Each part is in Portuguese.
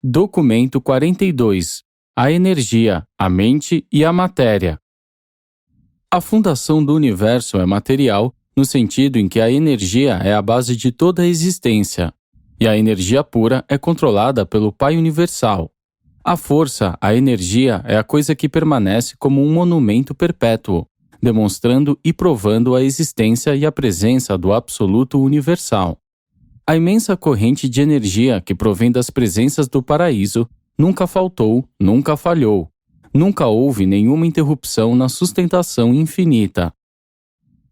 Documento 42. A energia, a mente e a matéria. A fundação do universo é material, no sentido em que a energia é a base de toda a existência, e a energia pura é controlada pelo Pai Universal. A força, a energia, é a coisa que permanece como um monumento perpétuo, demonstrando e provando a existência e a presença do Absoluto Universal. A imensa corrente de energia que provém das presenças do paraíso nunca faltou, nunca falhou. Nunca houve nenhuma interrupção na sustentação infinita.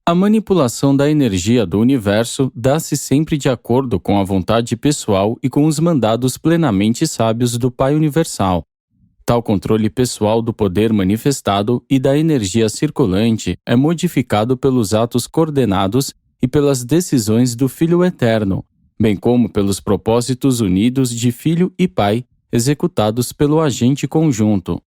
A manipulação da energia do universo dá-se sempre de acordo com a vontade pessoal e com os mandados plenamente sábios do Pai Universal. Tal controle pessoal do poder manifestado e da energia circulante é modificado pelos atos coordenados e pelas decisões do Filho Eterno, bem como pelos propósitos unidos de Filho e Pai executados pelo agente conjunto.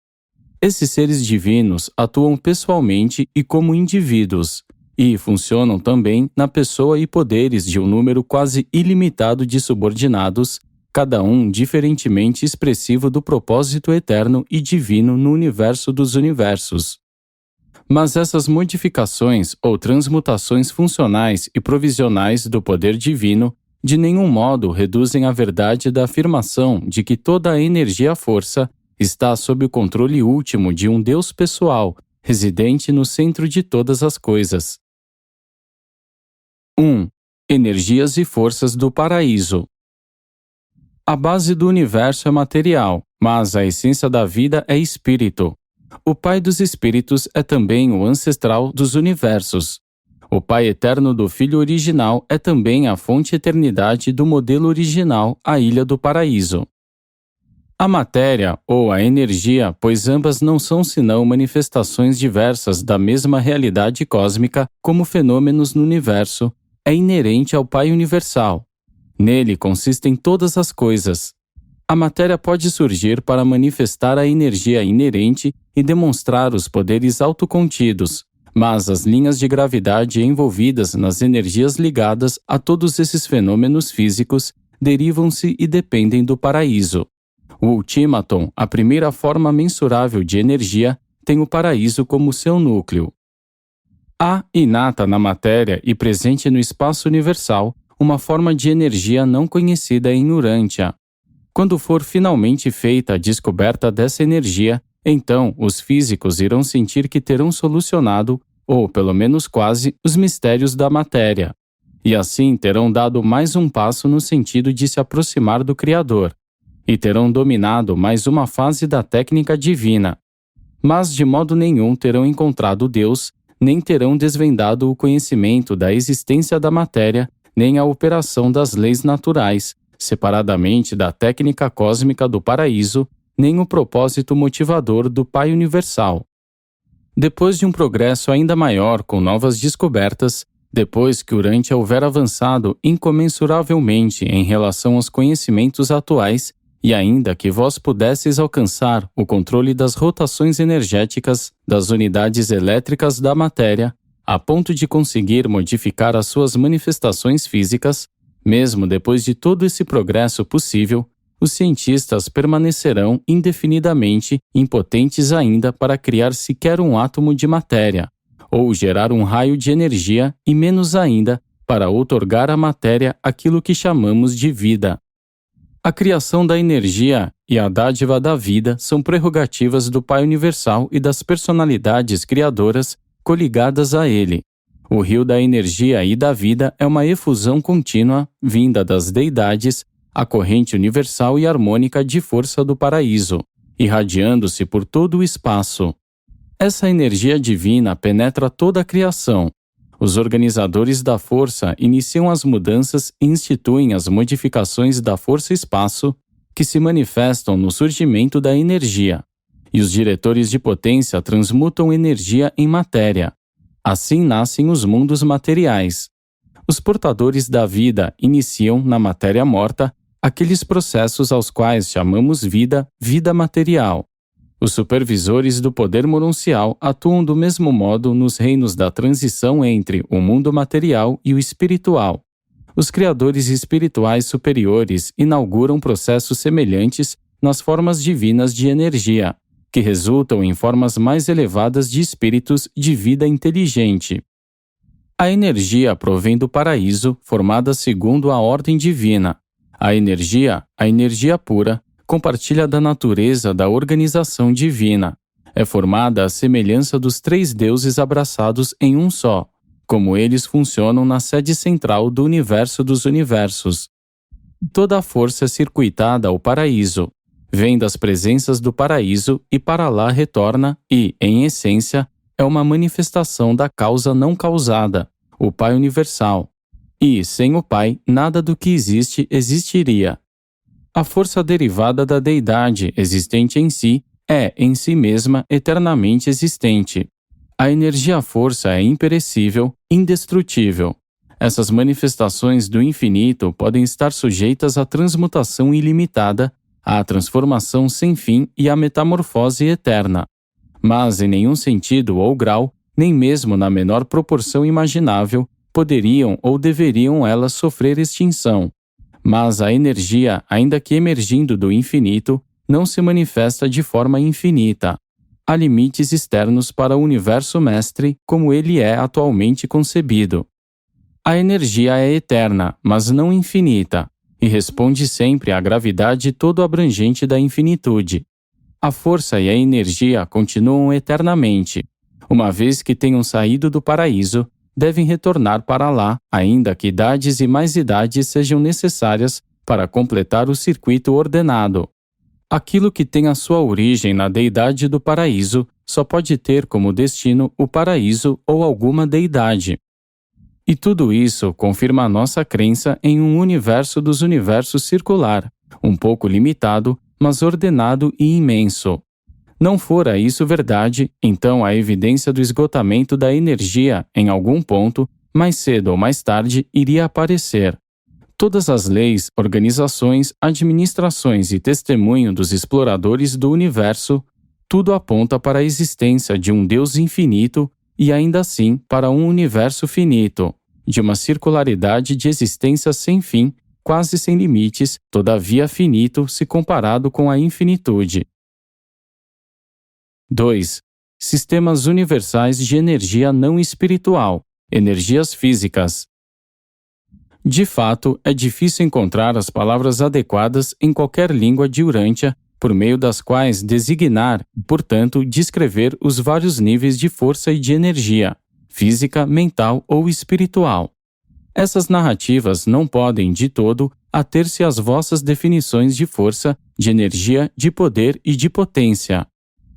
Esses seres divinos atuam pessoalmente e como indivíduos, e funcionam também na pessoa e poderes de um número quase ilimitado de subordinados, cada um diferentemente expressivo do propósito eterno e divino no universo dos universos. Mas essas modificações ou transmutações funcionais e provisionais do poder divino de nenhum modo reduzem a verdade da afirmação de que toda a energia-força está sob o controle último de um Deus pessoal, residente no centro de todas as coisas. 1. Energias e forças do paraíso. A base do universo é material, mas a essência da vida é espírito. O Pai dos Espíritos é também o ancestral dos universos. O Pai eterno do Filho original é também a fonte-eternidade do modelo original, a Ilha do Paraíso. A matéria, ou a energia, pois ambas não são senão manifestações diversas da mesma realidade cósmica como fenômenos no universo, é inerente ao Pai Universal. Nele consistem todas as coisas. A matéria pode surgir para manifestar a energia inerente e demonstrar os poderes autocontidos, mas as linhas de gravidade envolvidas nas energias ligadas a todos esses fenômenos físicos derivam-se e dependem do paraíso. O ultímaton, a primeira forma mensurável de energia, tem o paraíso como seu núcleo. Há, inata na matéria e presente no espaço universal, uma forma de energia não conhecida em Urântia. Quando for finalmente feita a descoberta dessa energia, então os físicos irão sentir que terão solucionado, ou pelo menos quase, os mistérios da matéria. E assim terão dado mais um passo no sentido de se aproximar do Criador. E terão dominado mais uma fase da técnica divina. Mas de modo nenhum terão encontrado Deus, nem terão desvendado o conhecimento da existência da matéria, nem a operação das leis naturais, separadamente da técnica cósmica do paraíso, nem o propósito motivador do Pai Universal. Depois de um progresso ainda maior com novas descobertas, depois que Urântia houver avançado incomensuravelmente em relação aos conhecimentos atuais, e ainda que vós pudesseis alcançar o controle das rotações energéticas das unidades elétricas da matéria, a ponto de conseguir modificar as suas manifestações físicas, mesmo depois de todo esse progresso possível, os cientistas permanecerão indefinidamente impotentes ainda para criar sequer um átomo de matéria, ou gerar um raio de energia e menos ainda para outorgar à matéria aquilo que chamamos de vida. A criação da energia e a dádiva da vida são prerrogativas do Pai Universal e das personalidades criadoras coligadas a ele. O rio da energia e da vida é uma efusão contínua, vinda das deidades, a corrente universal e harmônica de força do paraíso, irradiando-se por todo o espaço. Essa energia divina penetra toda a criação. Os organizadores da força iniciam as mudanças e instituem as modificações da força-espaço que se manifestam no surgimento da energia, e os diretores de potência transmutam energia em matéria. Assim nascem os mundos materiais. Os portadores da vida iniciam, na matéria morta, aqueles processos aos quais chamamos vida, vida material. Os supervisores do poder mononcial atuam do mesmo modo nos reinos da transição entre o mundo material e o espiritual. Os criadores espirituais superiores inauguram processos semelhantes nas formas divinas de energia, que resultam em formas mais elevadas de espíritos de vida inteligente. A energia provém do paraíso, formada segundo a ordem divina. A energia pura, compartilha da natureza da organização divina. É formada à semelhança dos três deuses abraçados em um só, como eles funcionam na sede central do universo dos universos. Toda a força é circuitada ao paraíso, vem das presenças do paraíso e para lá retorna e, em essência, é uma manifestação da causa não causada, o Pai Universal. E, sem o Pai, nada do que existe existiria. A força derivada da deidade existente em si é, em si mesma, eternamente existente. A energia-força é imperecível, indestrutível. Essas manifestações do infinito podem estar sujeitas à transmutação ilimitada, à transformação sem fim e à metamorfose eterna. Mas em nenhum sentido ou grau, nem mesmo na menor proporção imaginável, poderiam ou deveriam elas sofrer extinção. Mas a energia, ainda que emergindo do infinito, não se manifesta de forma infinita. Há limites externos para o universo mestre como ele é atualmente concebido. A energia é eterna, mas não infinita, e responde sempre à gravidade todo-abrangente da infinitude. A força e a energia continuam eternamente. Uma vez que tenham saído do paraíso, devem retornar para lá, ainda que idades e mais idades sejam necessárias para completar o circuito ordenado. Aquilo que tem a sua origem na deidade do paraíso só pode ter como destino o paraíso ou alguma deidade. E tudo isso confirma a nossa crença em um universo dos universos circular, um pouco limitado, mas ordenado e imenso. Não fora isso verdade, então a evidência do esgotamento da energia, em algum ponto, mais cedo ou mais tarde, iria aparecer. Todas as leis, organizações, administrações e testemunho dos exploradores do universo, tudo aponta para a existência de um Deus infinito e ainda assim para um universo finito, de uma circularidade de existência sem fim, quase sem limites, todavia finito se comparado com a infinitude. 2. Sistemas universais de energia não espiritual, energias físicas. De fato, é difícil encontrar as palavras adequadas em qualquer língua de Urântia, por meio das quais designar, portanto, descrever os vários níveis de força e de energia, física, mental ou espiritual. Essas narrativas não podem, de todo, ater-se às vossas definições de força, de energia, de poder e de potência.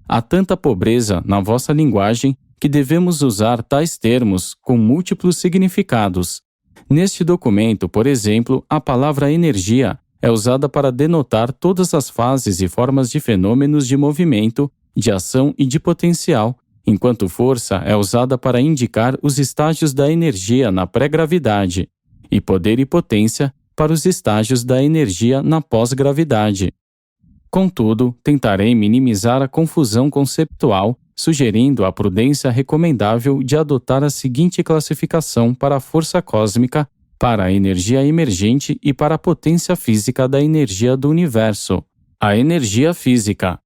Há tanta pobreza na vossa linguagem que devemos usar tais termos com múltiplos significados. Neste documento, por exemplo, a palavra energia é usada para denotar todas as fases e formas de fenômenos de movimento, de ação e de potencial, enquanto força é usada para indicar os estágios da energia na pré-gravidade, e poder e potência para os estágios da energia na pós-gravidade. Contudo, tentarei minimizar a confusão conceptual, sugerindo a prudência recomendável de adotar a seguinte classificação para a força cósmica, para a energia emergente e para a potência física da energia do universo. A energia física.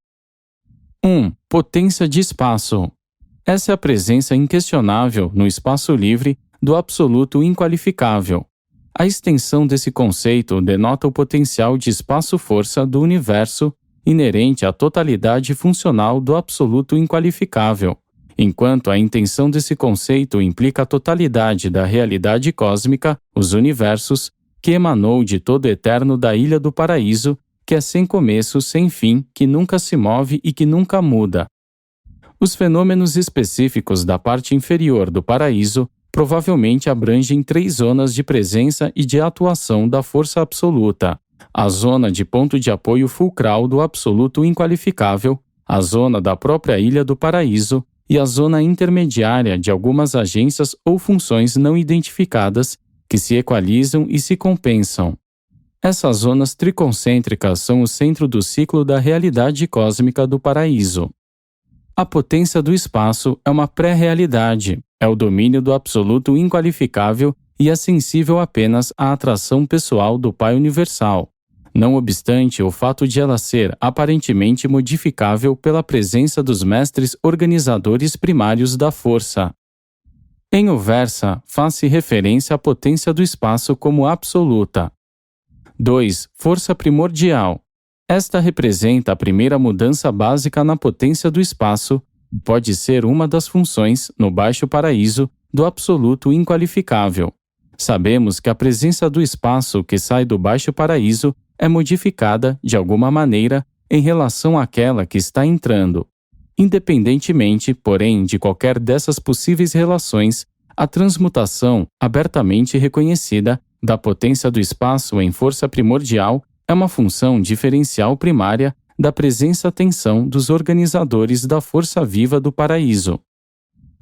1. Potência de espaço. Essa é a presença inquestionável, no espaço livre, do absoluto inqualificável. A extensão desse conceito denota o potencial de espaço-força do universo inerente à totalidade funcional do absoluto inqualificável, enquanto a intenção desse conceito implica a totalidade da realidade cósmica, os universos, que emanou de todo eterno da Ilha do Paraíso, que é sem começo, sem fim, que nunca se move e que nunca muda. Os fenômenos específicos da parte inferior do paraíso provavelmente abrangem 3 zonas de presença e de atuação da força absoluta: a zona de ponto de apoio fulcral do absoluto inqualificável, a zona da própria Ilha do Paraíso e a zona intermediária de algumas agências ou funções não identificadas que se equalizam e se compensam. Essas zonas triconcêntricas são o centro do ciclo da realidade cósmica do paraíso. A potência do espaço é uma pré-realidade, é o domínio do absoluto inqualificável e é sensível apenas à atração pessoal do Pai Universal. não obstante o fato de ela ser aparentemente modificável pela presença dos mestres organizadores primários da força. Em O Versa, faz-se referência à potência do espaço como absoluta. 2. Força primordial. Esta representa a primeira mudança básica na potência do espaço, pode ser uma das funções, no Baixo Paraíso, do absoluto inqualificável. Sabemos que a presença do espaço que sai do Baixo Paraíso é modificada, de alguma maneira, em relação àquela que está entrando. Independentemente, porém, de qualquer dessas possíveis relações, a transmutação, abertamente reconhecida, da potência do espaço em força primordial é uma função diferencial primária da presença-atenção dos organizadores da força viva do paraíso.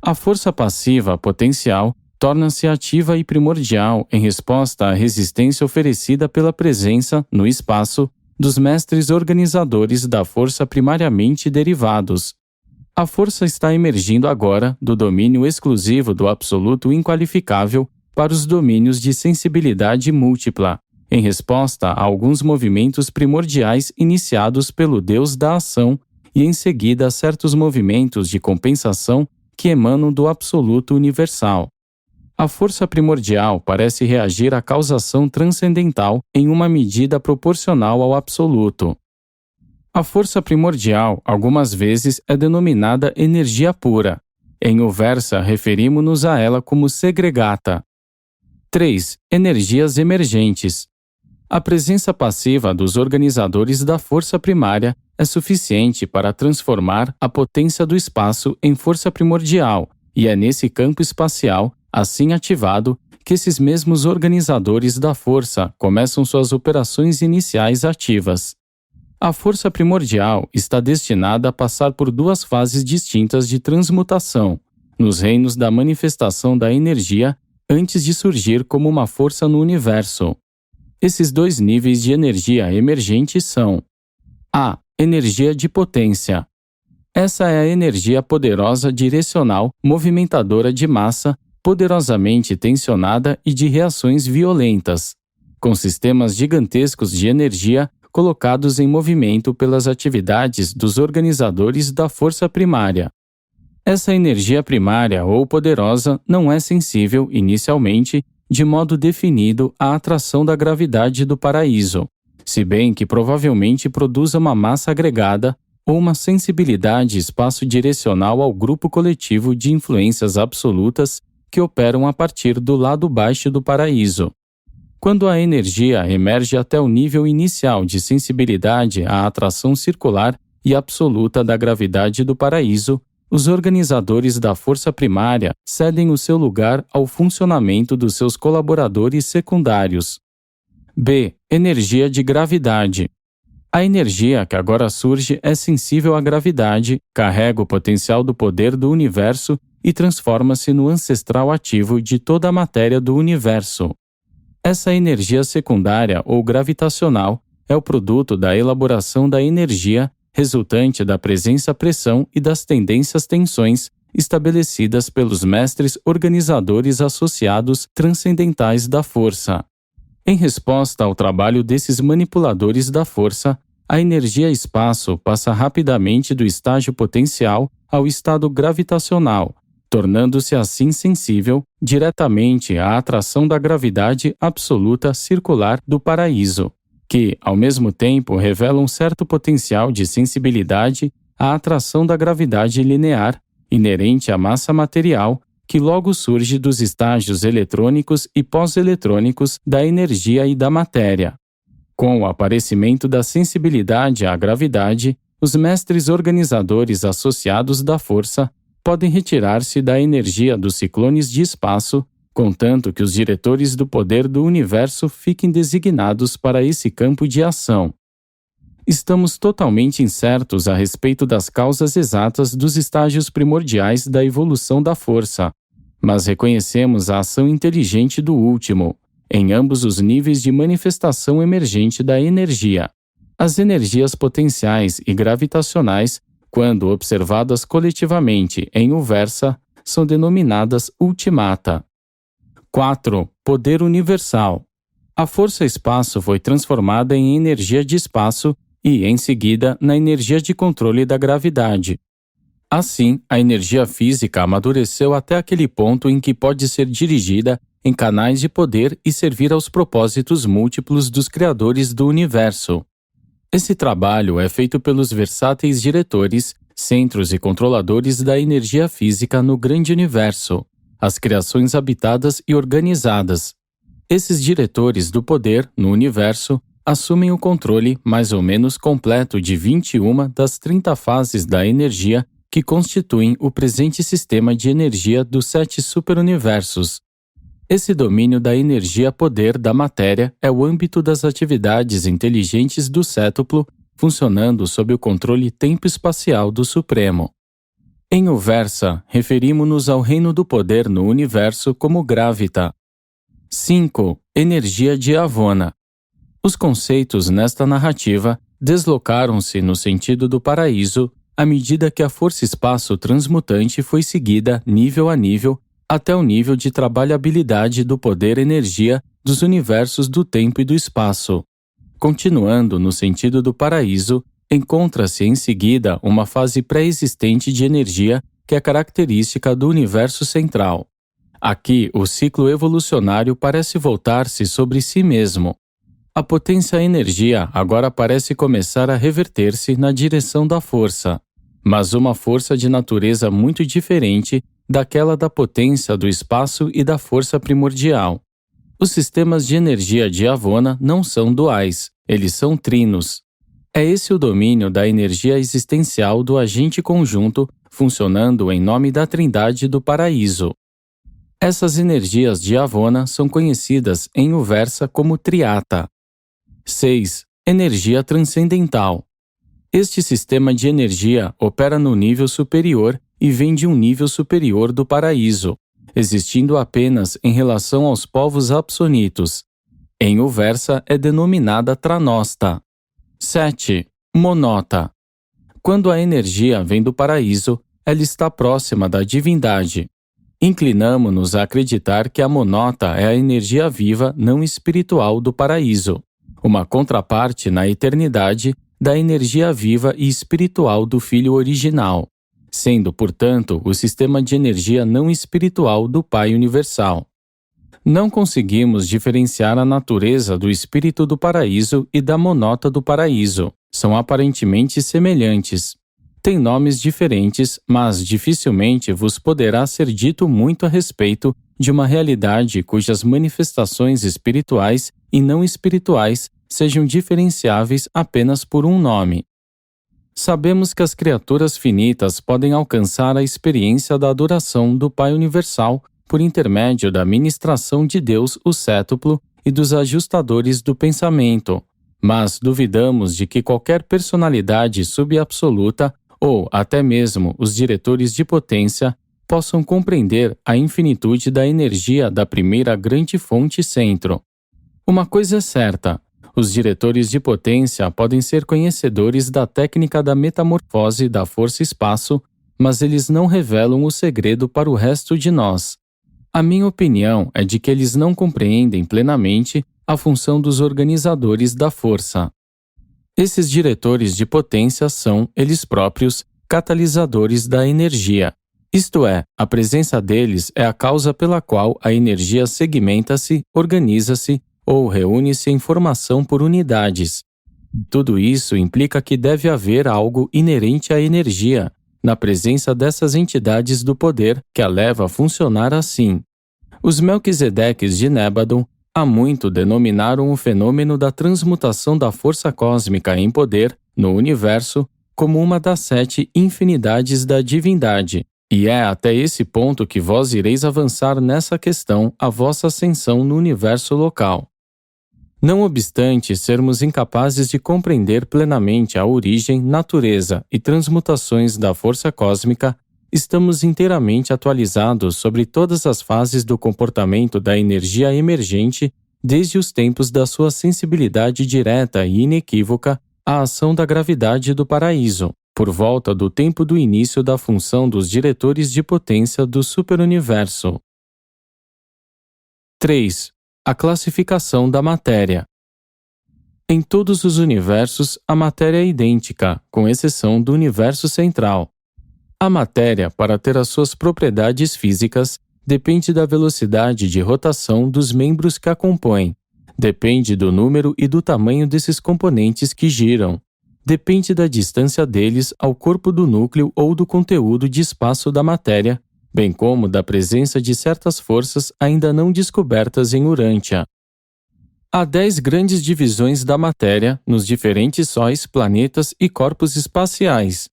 A força passiva potencial torna-se ativa e primordial em resposta à resistência oferecida pela presença, no espaço, dos mestres organizadores da força primariamente derivados. A força está emergindo agora do domínio exclusivo do absoluto inqualificável para os domínios de sensibilidade múltipla, em resposta a alguns movimentos primordiais iniciados pelo Deus da ação e em seguida a certos movimentos de compensação que emanam do absoluto universal. A força primordial parece reagir à causação transcendental em uma medida proporcional ao absoluto. A força primordial, algumas vezes, é denominada energia pura. Em O Versa, referimos-nos a ela como segregata. 3. Energias emergentes. A presença passiva dos organizadores da força primária é suficiente para transformar a potência do espaço em força primordial, e é nesse campo espacial, assim ativado, que esses mesmos organizadores da força começam suas operações iniciais ativas. A força primordial está destinada a passar por duas fases distintas de transmutação, nos reinos da manifestação da energia, antes de surgir como uma força no universo. Esses dois níveis de energia emergente são: A. Energia de potência. Essa é a energia poderosa direcional, movimentadora de massa, poderosamente tensionada e de reações violentas, com sistemas gigantescos de energia colocados em movimento pelas atividades dos organizadores da força primária. Essa energia primária ou poderosa não é sensível, inicialmente, de modo definido à atração da gravidade do paraíso, se bem que provavelmente produza uma massa agregada ou uma sensibilidade espaço-direcional ao grupo coletivo de influências absolutas que operam a partir do lado baixo do paraíso. Quando a energia emerge até o nível inicial de sensibilidade à atração circular e absoluta da gravidade do paraíso, os organizadores da força primária cedem o seu lugar ao funcionamento dos seus colaboradores secundários. B. Energia de gravidade. A energia que agora surge é sensível à gravidade, carrega o potencial do poder do universo e transforma-se no ancestral ativo de toda a matéria do universo. Essa energia secundária ou gravitacional é o produto da elaboração da energia resultante da presença-pressão e das tendências-tensões estabelecidas pelos mestres organizadores associados transcendentais da força. Em resposta ao trabalho desses manipuladores da força, a energia-espaço passa rapidamente do estágio potencial ao estado gravitacional, tornando-se assim sensível diretamente à atração da gravidade absoluta circular do paraíso, que, ao mesmo tempo, revela um certo potencial de sensibilidade à atração da gravidade linear, inerente à massa material, que logo surge dos estágios eletrônicos e pós-eletrônicos da energia e da matéria. Com o aparecimento da sensibilidade à gravidade, os mestres organizadores associados da força podem retirar-se da energia dos ciclones de espaço, contanto que os diretores do poder do universo fiquem designados para esse campo de ação. Estamos totalmente incertos a respeito das causas exatas dos estágios primordiais da evolução da força, mas reconhecemos a ação inteligente do último, em ambos os níveis de manifestação emergente da energia. As energias potenciais e gravitacionais, quando observadas coletivamente em O Versa, são denominadas ultimata. 4. Poder universal. A força-espaço foi transformada em energia de espaço e, em seguida, na energia de controle da gravidade. Assim, a energia física amadureceu até aquele ponto em que pode ser dirigida em canais de poder e servir aos propósitos múltiplos dos criadores do universo. Esse trabalho é feito pelos versáteis diretores, centros e controladores da energia física no grande universo, as criações habitadas e organizadas. Esses diretores do poder no universo assumem o controle mais ou menos completo de 21 das 30 fases da energia que constituem o presente sistema de energia dos 7 superuniversos. Esse domínio da energia-poder da matéria é o âmbito das atividades inteligentes do cétuplo, funcionando sob o controle tempo-espacial do Supremo. Em Uversa, referimos-nos ao reino do poder no universo como Gravita. 5. Energia de Avona. Os conceitos nesta narrativa deslocaram-se no sentido do paraíso à medida que a força-espaço transmutante foi seguida, nível a nível, até o nível de trabalhabilidade do poder-energia dos universos do tempo e do espaço. Continuando no sentido do paraíso, encontra-se em seguida uma fase pré-existente de energia que é característica do universo central. Aqui, o ciclo evolucionário parece voltar-se sobre si mesmo. A potência-energia agora parece começar a reverter-se na direção da força, mas uma força de natureza muito diferente daquela da potência do espaço e da força primordial. Os sistemas de energia de Avona não são duais, eles são trinos. É esse o domínio da energia existencial do agente conjunto funcionando em nome da trindade do paraíso. Essas energias de Avona são conhecidas em Uversa como triata. 6. Energia transcendental. Este sistema de energia opera no nível superior e vem de um nível superior do paraíso, existindo apenas em relação aos povos apsonitos. Em Uversa é denominada Tranosta. 7. Monota. Quando a energia vem do paraíso, ela está próxima da divindade. Inclinamo-nos a acreditar que a monota é a energia viva não espiritual do paraíso, uma contraparte na eternidade da energia viva e espiritual do Filho original, sendo, portanto, o sistema de energia não espiritual do Pai universal. Não conseguimos diferenciar a natureza do espírito do paraíso e da monota do paraíso. São aparentemente semelhantes. Têm nomes diferentes, mas dificilmente vos poderá ser dito muito a respeito de uma realidade cujas manifestações espirituais e não espirituais sejam diferenciáveis apenas por um nome. Sabemos que as criaturas finitas podem alcançar a experiência da adoração do Pai Universal por intermédio da ministração de Deus, o cétuplo, e dos ajustadores do pensamento, mas duvidamos de que qualquer personalidade subabsoluta ou até mesmo os diretores de potência possam compreender a infinitude da energia da primeira grande fonte centro. Uma coisa é certa: os diretores de potência podem ser conhecedores da técnica da metamorfose da força-espaço, mas eles não revelam o segredo para o resto de nós. A minha opinião é de que eles não compreendem plenamente a função dos organizadores da força. Esses diretores de potência são, eles próprios, catalisadores da energia. Isto é, a presença deles é a causa pela qual a energia segmenta-se, organiza-se ou reúne-se em formação por unidades. Tudo isso implica que deve haver algo inerente à energia, na presença dessas entidades do poder que a leva a funcionar assim. Os Melquisedeques de Nébadon há muito denominaram o fenômeno da transmutação da força cósmica em poder, no universo, como uma das 7 infinidades da divindade, e é até esse ponto que vós ireis avançar nessa questão a vossa ascensão no universo local. Não obstante sermos incapazes de compreender plenamente a origem, natureza e transmutações da força cósmica, estamos inteiramente atualizados sobre todas as fases do comportamento da energia emergente desde os tempos da sua sensibilidade direta e inequívoca à ação da gravidade do paraíso, por volta do tempo do início da função dos diretores de potência do superuniverso. 3. A classificação da matéria. Em todos os universos, a matéria é idêntica, com exceção do universo central. A matéria, para ter as suas propriedades físicas, depende da velocidade de rotação dos membros que a compõem. Depende do número e do tamanho desses componentes que giram. Depende da distância deles ao corpo do núcleo ou do conteúdo de espaço da matéria, bem como da presença de certas forças ainda não descobertas em Urântia. Há 10 grandes divisões da matéria nos diferentes sóis, planetas e corpos espaciais.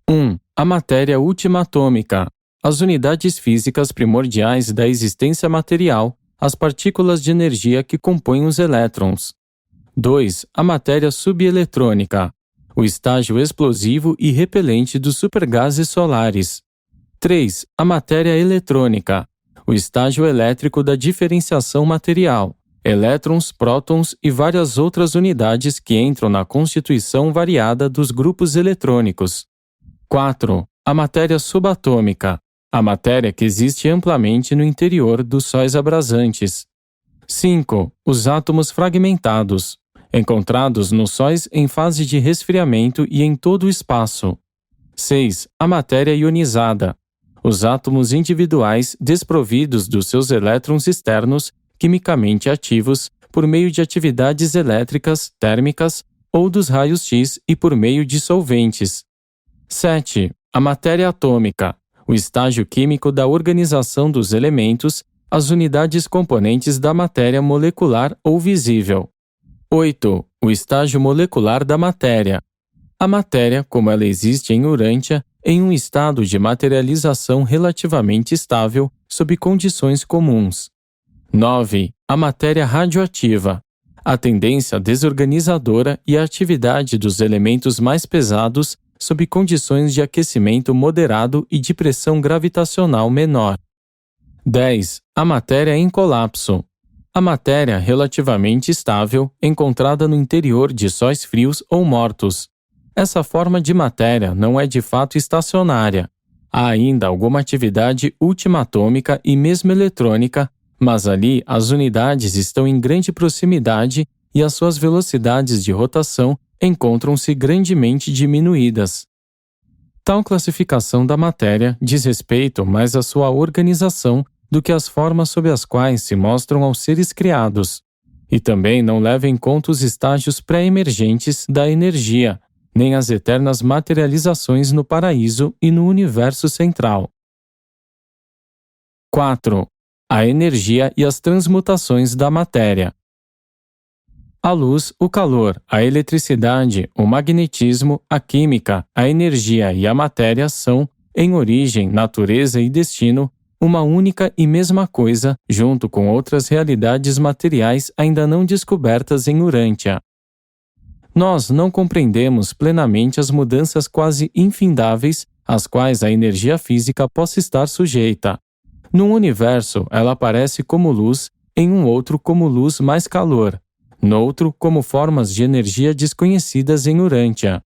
1. A matéria ultimatômica. As unidades físicas primordiais da existência material, as partículas de energia que compõem os elétrons. 2. A matéria subeletrônica. O estágio explosivo e repelente dos supergases solares. 3. A matéria eletrônica. O estágio elétrico da diferenciação material. Elétrons, prótons e várias outras unidades que entram na constituição variada dos grupos eletrônicos. 4. A matéria subatômica. A matéria que existe amplamente no interior dos sóis abrasantes. 5. Os átomos fragmentados, encontrados nos sóis em fase de resfriamento e em todo o espaço. 6. A matéria ionizada. Os átomos individuais desprovidos dos seus elétrons externos, quimicamente ativos, por meio de atividades elétricas, térmicas ou dos raios X e por meio de solventes. 7. A matéria atômica. O estágio químico da organização dos elementos, as unidades componentes da matéria molecular ou visível. 8. O estágio molecular da matéria. A matéria, como ela existe em Urântia, em um estado de materialização relativamente estável, sob condições comuns. 9. A matéria radioativa. A tendência desorganizadora e a atividade dos elementos mais pesados sob condições de aquecimento moderado e de pressão gravitacional menor. 10. A matéria em colapso. A matéria relativamente estável, encontrada no interior de sóis frios ou mortos. Essa forma de matéria não é de fato estacionária. Há ainda alguma atividade ultimatômica e mesmo eletrônica, mas ali as unidades estão em grande proximidade e as suas velocidades de rotação encontram-se grandemente diminuídas. Tal classificação da matéria diz respeito mais à sua organização do que às formas sob as quais se mostram aos seres criados, e também não leva em conta os estágios pré-emergentes da energia, nem as eternas materializações no paraíso e no universo central. 4. A energia e as transmutações da matéria. A luz, o calor, a eletricidade, o magnetismo, a química, a energia e a matéria são, em origem, natureza e destino, uma única e mesma coisa, junto com outras realidades materiais ainda não descobertas em Urântia. Nós não compreendemos plenamente as mudanças quase infindáveis às quais a energia física possa estar sujeita. Num universo, ela aparece como luz, em um outro como luz mais calor, noutro como formas de energia desconhecidas em Urântia.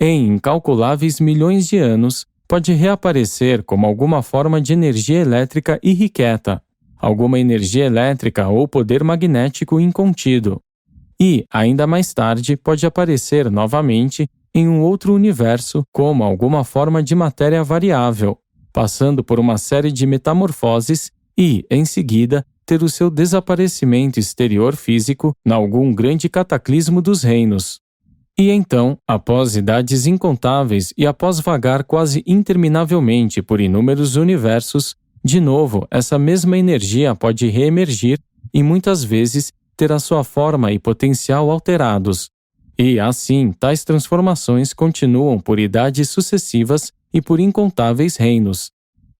Em incalculáveis milhões de anos, pode reaparecer como alguma forma de energia elétrica irrequieta, alguma energia elétrica ou poder magnético incontido. E, ainda mais tarde, pode aparecer novamente em um outro universo como alguma forma de matéria variável, passando por uma série de metamorfoses e, em seguida, ter o seu desaparecimento exterior físico em algum grande cataclismo dos reinos. E então, após idades incontáveis e após vagar quase interminavelmente por inúmeros universos, de novo essa mesma energia pode reemergir e muitas vezes ter a sua forma e potencial alterados. E assim, tais transformações continuam por idades sucessivas e por incontáveis reinos.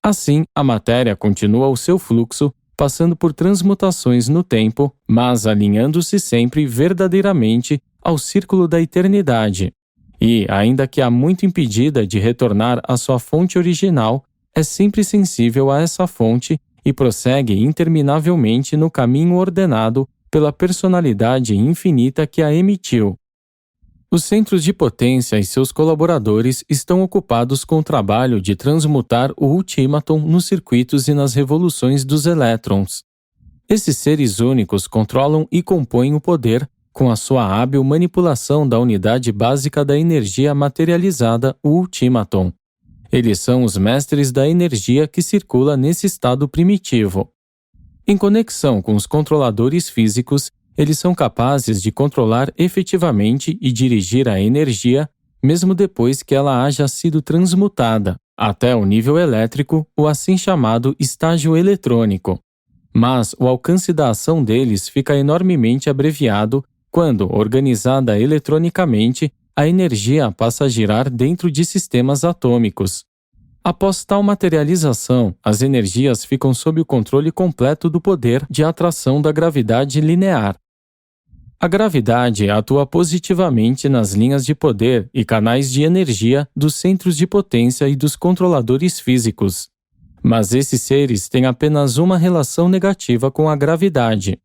Assim, a matéria continua o seu fluxo, passando por transmutações no tempo, mas alinhando-se sempre verdadeiramente ao círculo da eternidade. E, ainda que há muito impedida de retornar à sua fonte original, é sempre sensível a essa fonte e prossegue interminavelmente no caminho ordenado pela personalidade infinita que a emitiu. Os centros de potência e seus colaboradores estão ocupados com o trabalho de transmutar o ultimatum nos circuitos e nas revoluções dos elétrons. Esses seres únicos controlam e compõem o poder com a sua hábil manipulação da unidade básica da energia materializada, o ultimatum. Eles são os mestres da energia que circula nesse estado primitivo. Em conexão com os controladores físicos, eles são capazes de controlar efetivamente e dirigir a energia, mesmo depois que ela haja sido transmutada, até o nível elétrico, o assim chamado estágio eletrônico. Mas o alcance da ação deles fica enormemente abreviado quando, organizada eletronicamente, a energia passa a girar dentro de sistemas atômicos. Após tal materialização, as energias ficam sob o controle completo do poder de atração da gravidade linear. A gravidade atua positivamente nas linhas de poder e canais de energia dos centros de potência e dos controladores físicos. Mas esses seres têm apenas uma relação negativa com a gravidade: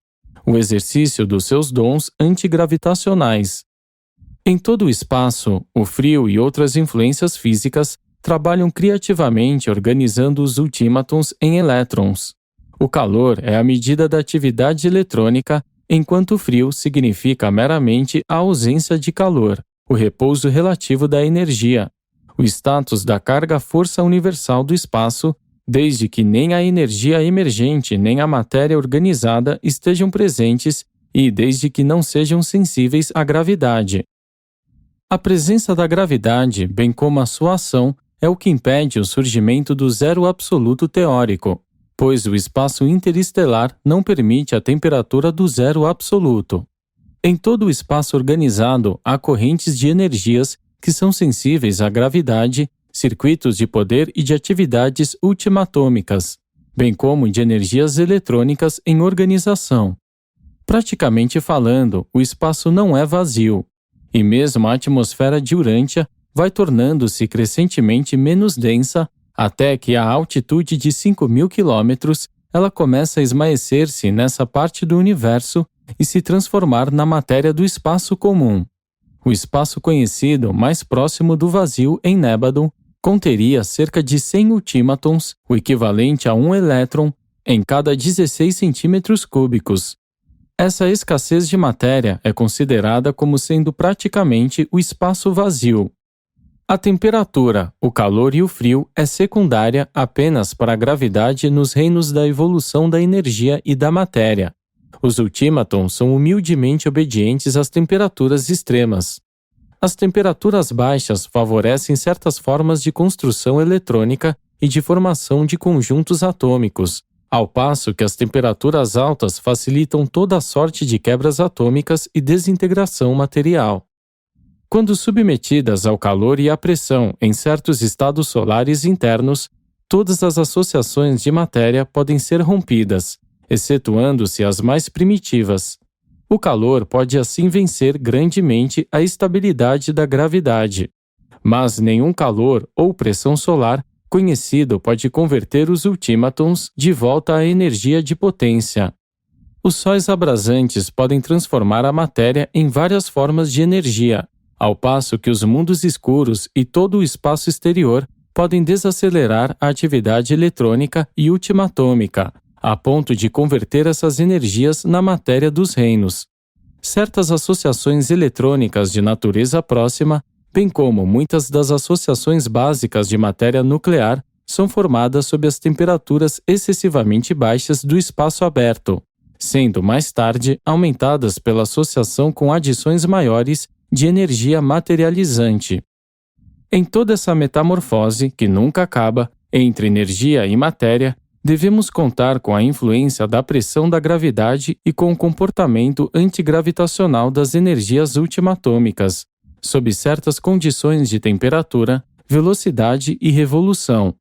o exercício dos seus dons antigravitacionais. Em todo o espaço, o frio e outras influências físicas trabalham criativamente organizando os ultimatums em elétrons. O calor é a medida da atividade eletrônica, enquanto o frio significa meramente a ausência de calor, o repouso relativo da energia, o status da carga-força universal do espaço, desde que nem a energia emergente nem a matéria organizada estejam presentes e desde que não sejam sensíveis à gravidade. A presença da gravidade, bem como a sua ação, é o que impede o surgimento do zero absoluto teórico, pois o espaço interestelar não permite a temperatura do zero absoluto. Em todo o espaço organizado há correntes de energias que são sensíveis à gravidade, circuitos de poder e de atividades ultimatômicas, bem como de energias eletrônicas em organização. Praticamente falando, o espaço não é vazio, e mesmo a atmosfera de Urântia vai tornando-se crescentemente menos densa até que a altitude de 5.000 quilômetros ela começa a esmaecer-se nessa parte do universo e se transformar na matéria do espaço comum. O espaço conhecido mais próximo do vazio em Nébadon conteria cerca de 100 ultimatons, o equivalente a um elétron, em cada 16 centímetros cúbicos. Essa escassez de matéria é considerada como sendo praticamente o espaço vazio. A temperatura, o calor e o frio é secundária apenas para a gravidade nos reinos da evolução da energia e da matéria. Os ultimatons são humildemente obedientes às temperaturas extremas. As temperaturas baixas favorecem certas formas de construção eletrônica e de formação de conjuntos atômicos, ao passo que as temperaturas altas facilitam toda a sorte de quebras atômicas e desintegração material. Quando submetidas ao calor e à pressão em certos estados solares internos, todas as associações de matéria podem ser rompidas, excetuando-se as mais primitivas. O calor pode assim vencer grandemente a estabilidade da gravidade. Mas nenhum calor ou pressão solar conhecido pode converter os ultimatons de volta à energia de potência. Os sóis abrasantes podem transformar a matéria em várias formas de energia, ao passo que os mundos escuros e todo o espaço exterior podem desacelerar a atividade eletrônica e ultimatômica, a ponto de converter essas energias na matéria dos reinos. Certas associações eletrônicas de natureza próxima, bem como muitas das associações básicas de matéria nuclear, são formadas sob as temperaturas excessivamente baixas do espaço aberto, sendo mais tarde aumentadas pela associação com adições maiores de energia materializante. Em toda essa metamorfose, que nunca acaba, entre energia e matéria, devemos contar com a influência da pressão da gravidade e com o comportamento antigravitacional das energias ultimatômicas, sob certas condições de temperatura, velocidade e revolução.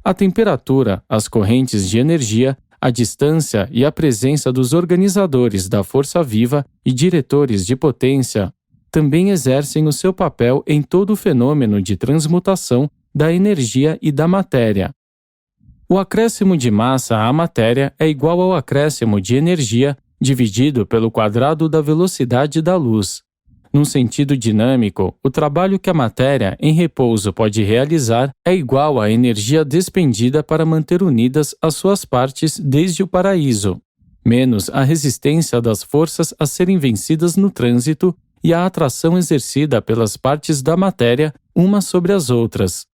A temperatura, as correntes de energia, a distância e a presença dos organizadores da força viva e diretores de potência também exercem o seu papel em todo o fenômeno de transmutação da energia e da matéria. O acréscimo de massa à matéria é igual ao acréscimo de energia dividido pelo quadrado da velocidade da luz. Num sentido dinâmico, o trabalho que a matéria em repouso pode realizar é igual à energia despendida para manter unidas as suas partes desde o paraíso. menos a resistência das forças a serem vencidas no trânsito e a atração exercida pelas partes da matéria umas sobre as outras.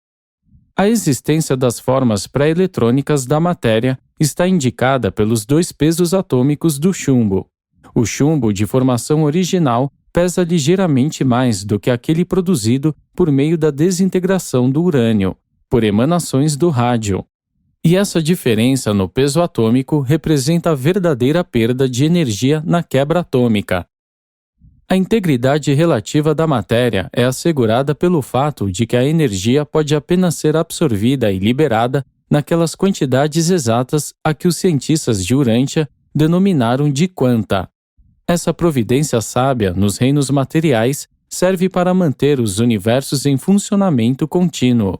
A existência das formas pré-eletrônicas da matéria está indicada pelos 2 pesos atômicos do chumbo. O chumbo de formação original pesa ligeiramente mais do que aquele produzido por meio da desintegração do urânio, por emanações do rádio. E essa diferença no peso atômico representa a verdadeira perda de energia na quebra atômica. A integridade relativa da matéria é assegurada pelo fato de que a energia pode apenas ser absorvida e liberada naquelas quantidades exatas a que os cientistas de Urântia denominaram de quanta. Essa providência sábia nos reinos materiais serve para manter os universos em funcionamento contínuo.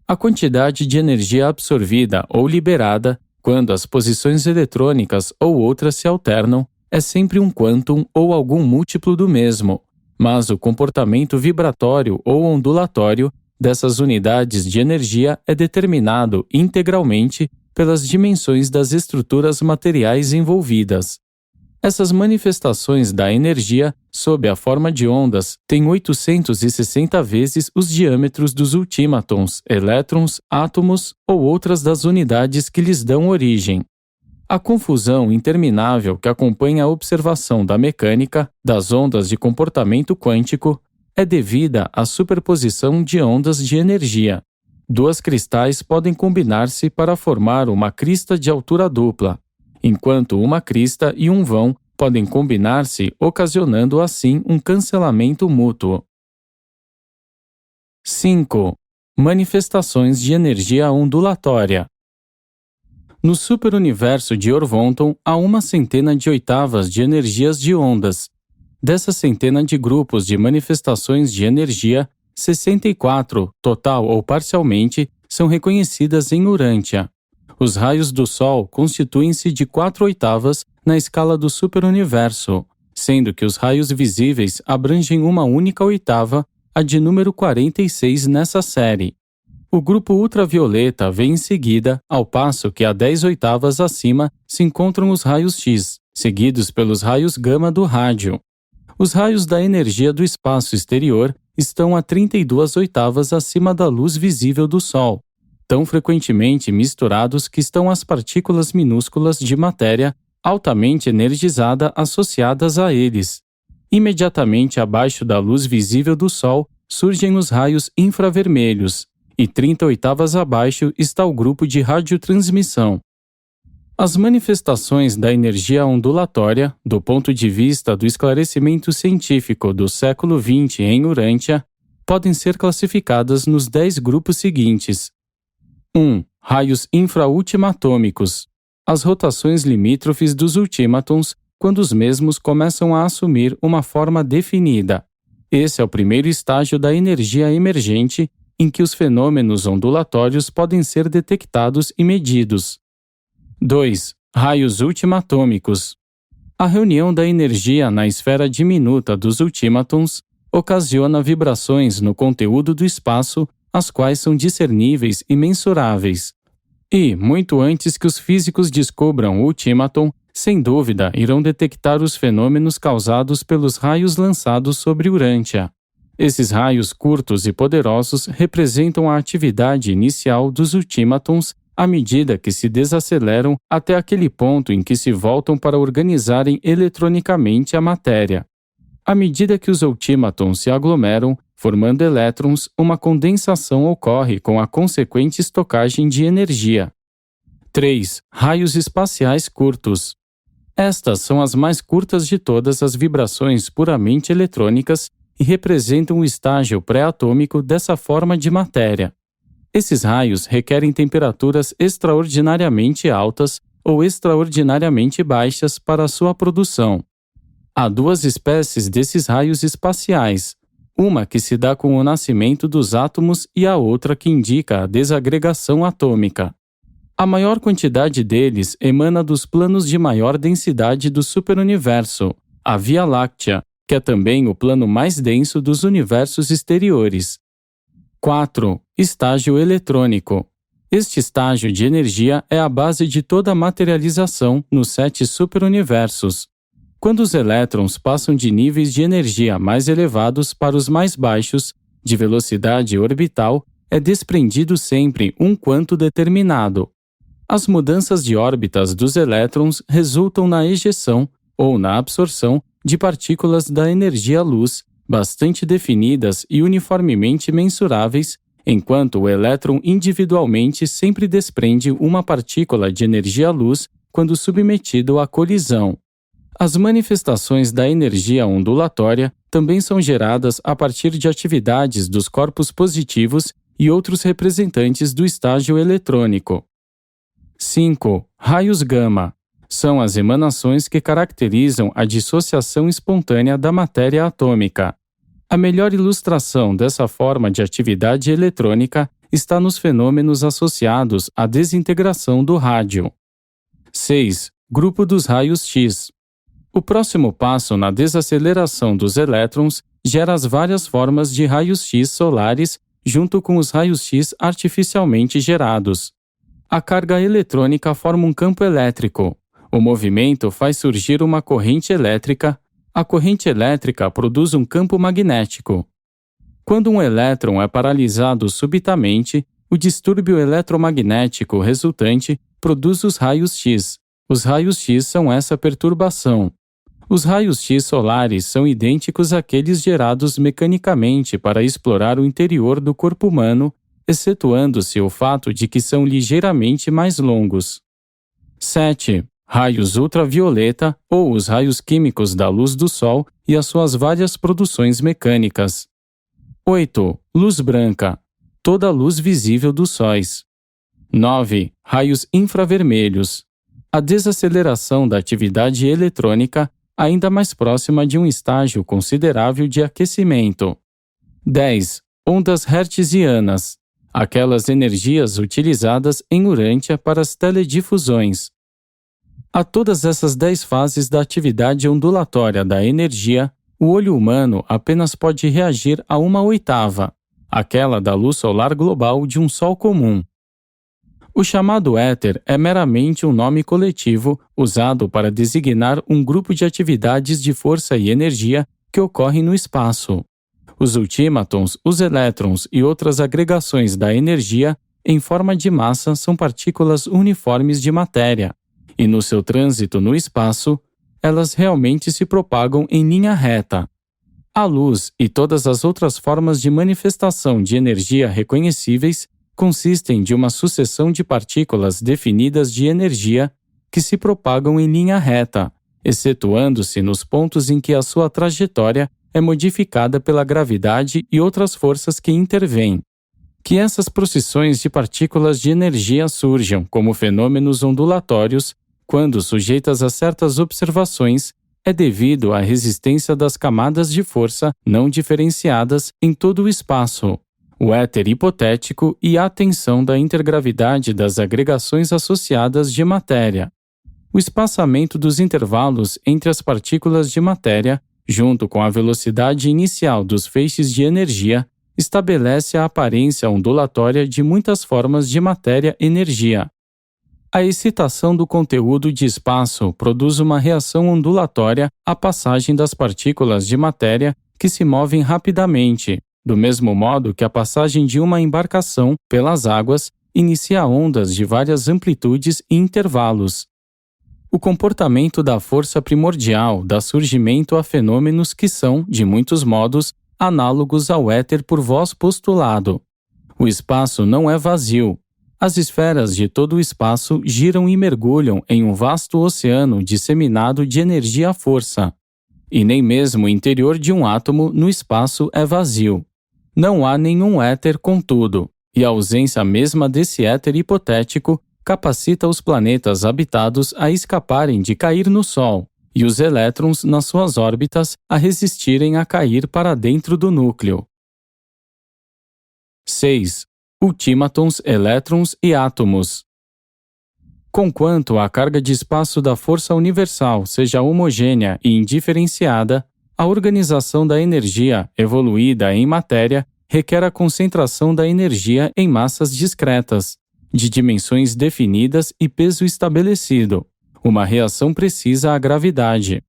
A quantidade de energia absorvida ou liberada, quando as posições eletrônicas ou outras se alternam, é sempre um quantum ou algum múltiplo do mesmo, mas o comportamento vibratório ou ondulatório dessas unidades de energia é determinado integralmente pelas dimensões das estruturas materiais envolvidas. Essas manifestações da energia, sob a forma de ondas, têm 860 vezes os diâmetros dos ultímatons, elétrons, átomos ou outras das unidades que lhes dão origem. A confusão interminável que acompanha a observação da mecânica das ondas de comportamento quântico é devida à superposição de ondas de energia. 2 cristais podem combinar-se para formar uma crista de altura dupla, enquanto uma crista e um vão podem combinar-se, ocasionando assim um cancelamento mútuo. 5. Manifestações de energia ondulatória. No superuniverso de Orvonton há 1/100 de oitavas de energias de ondas. Dessa centena de grupos de manifestações de energia, 64, total ou parcialmente, são reconhecidas em Urântia. Os raios do Sol constituem-se de 4 oitavas na escala do superuniverso, sendo que os raios visíveis abrangem uma única oitava, a de número 46 nessa série. O grupo ultravioleta vem em seguida, ao passo que a 10 oitavas acima se encontram os raios X, seguidos pelos raios gama do rádio. Os raios da energia do espaço exterior estão a 32 oitavas acima da luz visível do Sol, tão frequentemente misturados que estão as partículas minúsculas de matéria altamente energizada associadas a eles. Imediatamente abaixo da luz visível do Sol surgem os raios infravermelhos, e 30 oitavas abaixo está o grupo de radiotransmissão. As manifestações da energia ondulatória, do ponto de vista do esclarecimento científico do século XX em Urântia, podem ser classificadas nos 10 grupos seguintes. 1. Raios infraultimatômicos. As rotações limítrofes dos ultímatons, quando os mesmos começam a assumir uma forma definida. Esse é o primeiro estágio da energia emergente, em que os fenômenos ondulatórios podem ser detectados e medidos. 2. Raios ultimatômicos. A reunião da energia na esfera diminuta dos ultímatons ocasiona vibrações no conteúdo do espaço, as quais são discerníveis e mensuráveis. E, muito antes que os físicos descubram o ultímaton, sem dúvida irão detectar os fenômenos causados pelos raios lançados sobre Urântia. Esses raios curtos e poderosos representam a atividade inicial dos ultímatons à medida que se desaceleram até aquele ponto em que se voltam para organizarem eletronicamente a matéria. À medida que os ultímatons se aglomeram, formando elétrons, uma condensação ocorre com a consequente estocagem de energia. 3. Raios espaciais curtos. Estas são as mais curtas de todas as vibrações puramente eletrônicas e representam o estágio pré-atômico dessa forma de matéria. Esses raios requerem temperaturas extraordinariamente altas ou extraordinariamente baixas para a sua produção. Há 2 espécies desses raios espaciais, uma que se dá com o nascimento dos átomos e a outra que indica a desagregação atômica. A maior quantidade deles emana dos planos de maior densidade do superuniverso, a Via Láctea, que é também o plano mais denso dos universos exteriores. 4. Estágio eletrônico. Este estágio de energia é a base de toda a materialização nos 7 superuniversos. Quando os elétrons passam de níveis de energia mais elevados para os mais baixos, de velocidade orbital, é desprendido sempre um quanto determinado. As mudanças de órbitas dos elétrons resultam na ejeção ou na absorção de partículas da energia-luz, bastante definidas e uniformemente mensuráveis, enquanto o elétron individualmente sempre desprende uma partícula de energia-luz quando submetido à colisão. As manifestações da energia ondulatória também são geradas a partir de atividades dos corpos positivos e outros representantes do estágio eletrônico. 5. Raios gama. São as emanações que caracterizam a dissociação espontânea da matéria atômica. A melhor ilustração dessa forma de atividade eletrônica está nos fenômenos associados à desintegração do rádio. 6. Grupo dos raios X. O próximo passo na desaceleração dos elétrons gera as várias formas de raios X solares junto com os raios X artificialmente gerados. A carga eletrônica forma um campo elétrico. O movimento faz surgir uma corrente elétrica. A corrente elétrica produz um campo magnético. Quando um elétron é paralisado subitamente, o distúrbio eletromagnético resultante produz os raios X. Os raios X são essa perturbação. Os raios X solares são idênticos àqueles gerados mecanicamente para explorar o interior do corpo humano, excetuando-se o fato de que são ligeiramente mais longos. 7. Raios ultravioleta ou os raios químicos da luz do Sol e as suas várias produções mecânicas. 8. Luz branca. Toda a luz visível dos sóis. 9. Raios infravermelhos. A desaceleração da atividade eletrônica ainda mais próxima de um estágio considerável de aquecimento. 10. Ondas hertzianas. Aquelas energias utilizadas em Urântia para as teledifusões. A todas essas 10 fases da atividade ondulatória da energia, o olho humano apenas pode reagir a 1/8, aquela da luz solar global de um Sol comum. O chamado éter é meramente um nome coletivo usado para designar um grupo de atividades de força e energia que ocorrem no espaço. Os ultímatons, os elétrons e outras agregações da energia, em forma de massa, são partículas uniformes de matéria, e no seu trânsito no espaço, elas realmente se propagam em linha reta. A luz e todas as outras formas de manifestação de energia reconhecíveis consistem de uma sucessão de partículas definidas de energia que se propagam em linha reta, excetuando-se nos pontos em que a sua trajetória é modificada pela gravidade e outras forças que intervêm. Que essas procissões de partículas de energia surjam como fenômenos ondulatórios quando sujeitas a certas observações é devido à resistência das camadas de força não diferenciadas em todo o espaço, o éter hipotético e a tensão da intergravidade das agregações associadas de matéria. O espaçamento dos intervalos entre as partículas de matéria, junto com a velocidade inicial dos feixes de energia, estabelece a aparência ondulatória de muitas formas de matéria-energia. A excitação do conteúdo de espaço produz uma reação ondulatória à passagem das partículas de matéria que se movem rapidamente, do mesmo modo que a passagem de uma embarcação pelas águas inicia ondas de várias amplitudes e intervalos. O comportamento da força primordial dá surgimento a fenômenos que são, de muitos modos, análogos ao éter por vós postulado. O espaço não é vazio. As esferas de todo o espaço giram e mergulham em um vasto oceano disseminado de energia-força. E nem mesmo o interior de um átomo no espaço é vazio. Não há nenhum éter, contudo, e a ausência mesma desse éter hipotético capacita os planetas habitados a escaparem de cair no Sol, e os elétrons nas suas órbitas a resistirem a cair para dentro do núcleo. 6. Ultímatons, elétrons e átomos. Conquanto a carga de espaço da força universal seja homogênea e indiferenciada, a organização da energia, evoluída em matéria, requer a concentração da energia em massas discretas, de dimensões definidas e peso estabelecido, uma reação precisa à gravidade.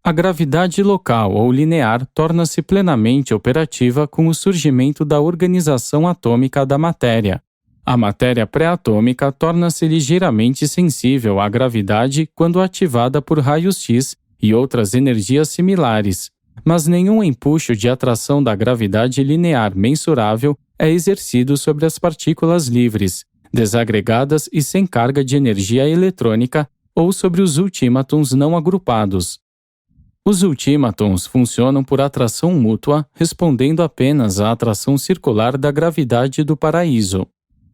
A gravidade local ou linear torna-se plenamente operativa com o surgimento da organização atômica da matéria. A matéria pré-atômica torna-se ligeiramente sensível à gravidade quando ativada por raios X e outras energias similares, mas nenhum empuxo de atração da gravidade linear mensurável é exercido sobre as partículas livres, desagregadas e sem carga de energia eletrônica ou sobre os ultímatons não agrupados. Os ultímatons funcionam por atração mútua, respondendo apenas à atração circular da gravidade do paraíso.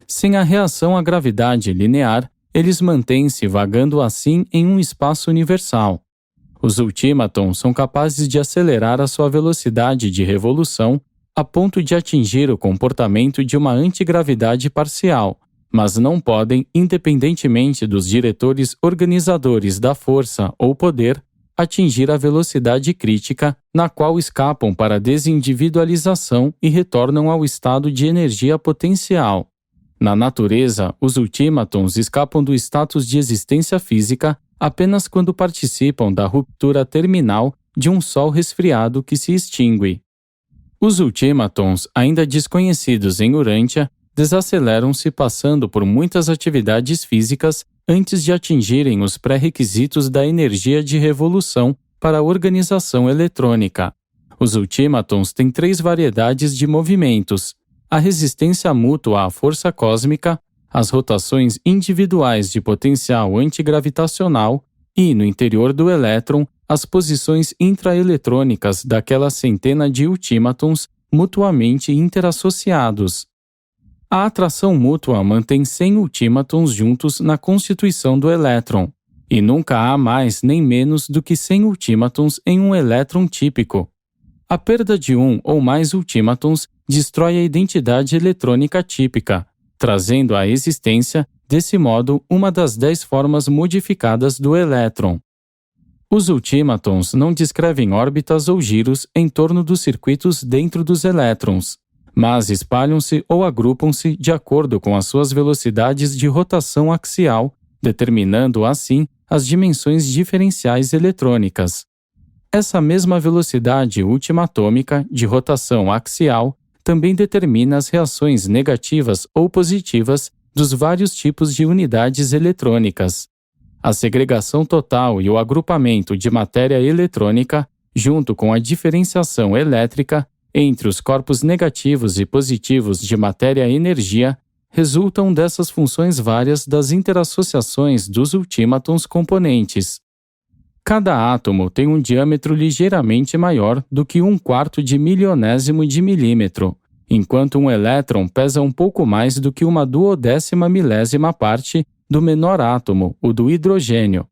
Sem a reação à gravidade linear, eles mantêm-se vagando assim em um espaço universal. Os ultímatons são capazes de acelerar a sua velocidade de revolução a ponto de atingir o comportamento de uma antigravidade parcial, mas não podem, independentemente dos diretores organizadores da força ou poder, atingir a velocidade crítica, na qual escapam para a desindividualização e retornam ao estado de energia potencial. Na natureza, os ultímatons escapam do status de existência física apenas quando participam da ruptura terminal de um Sol resfriado que se extingue. Os ultímatons, ainda desconhecidos em Urântia, desaceleram-se passando por muitas atividades físicas antes de atingirem os pré-requisitos da energia de revolução para a organização eletrônica. Os ultímatons têm 3 variedades de movimentos: a resistência mútua à força cósmica, as rotações individuais de potencial antigravitacional e, no interior do elétron, as posições intraeletrônicas daquela centena de ultímatons mutuamente interassociados. A atração mútua mantém 100 ultímatons juntos na constituição do elétron, e nunca há mais nem menos do que 100 ultímatons em um elétron típico. A perda de um ou mais ultímatons destrói a identidade eletrônica típica, trazendo à existência, desse modo, uma das 10 formas modificadas do elétron. Os ultímatons não descrevem órbitas ou giros em torno dos circuitos dentro dos elétrons, mas espalham-se ou agrupam-se de acordo com as suas velocidades de rotação axial, determinando assim as dimensões diferenciais eletrônicas. Essa mesma velocidade ultimatômica de rotação axial também determina as reações negativas ou positivas dos vários tipos de unidades eletrônicas. A segregação total e o agrupamento de matéria eletrônica, junto com a diferenciação elétrica entre os corpos negativos e positivos de matéria-energia, resultam dessas funções várias das interassociações dos ultímatons componentes. Cada átomo tem um diâmetro ligeiramente maior do que 1/4 de milionésimo de milímetro, enquanto um elétron pesa um pouco mais do que 1/12 milésima parte do menor átomo, o do hidrogênio.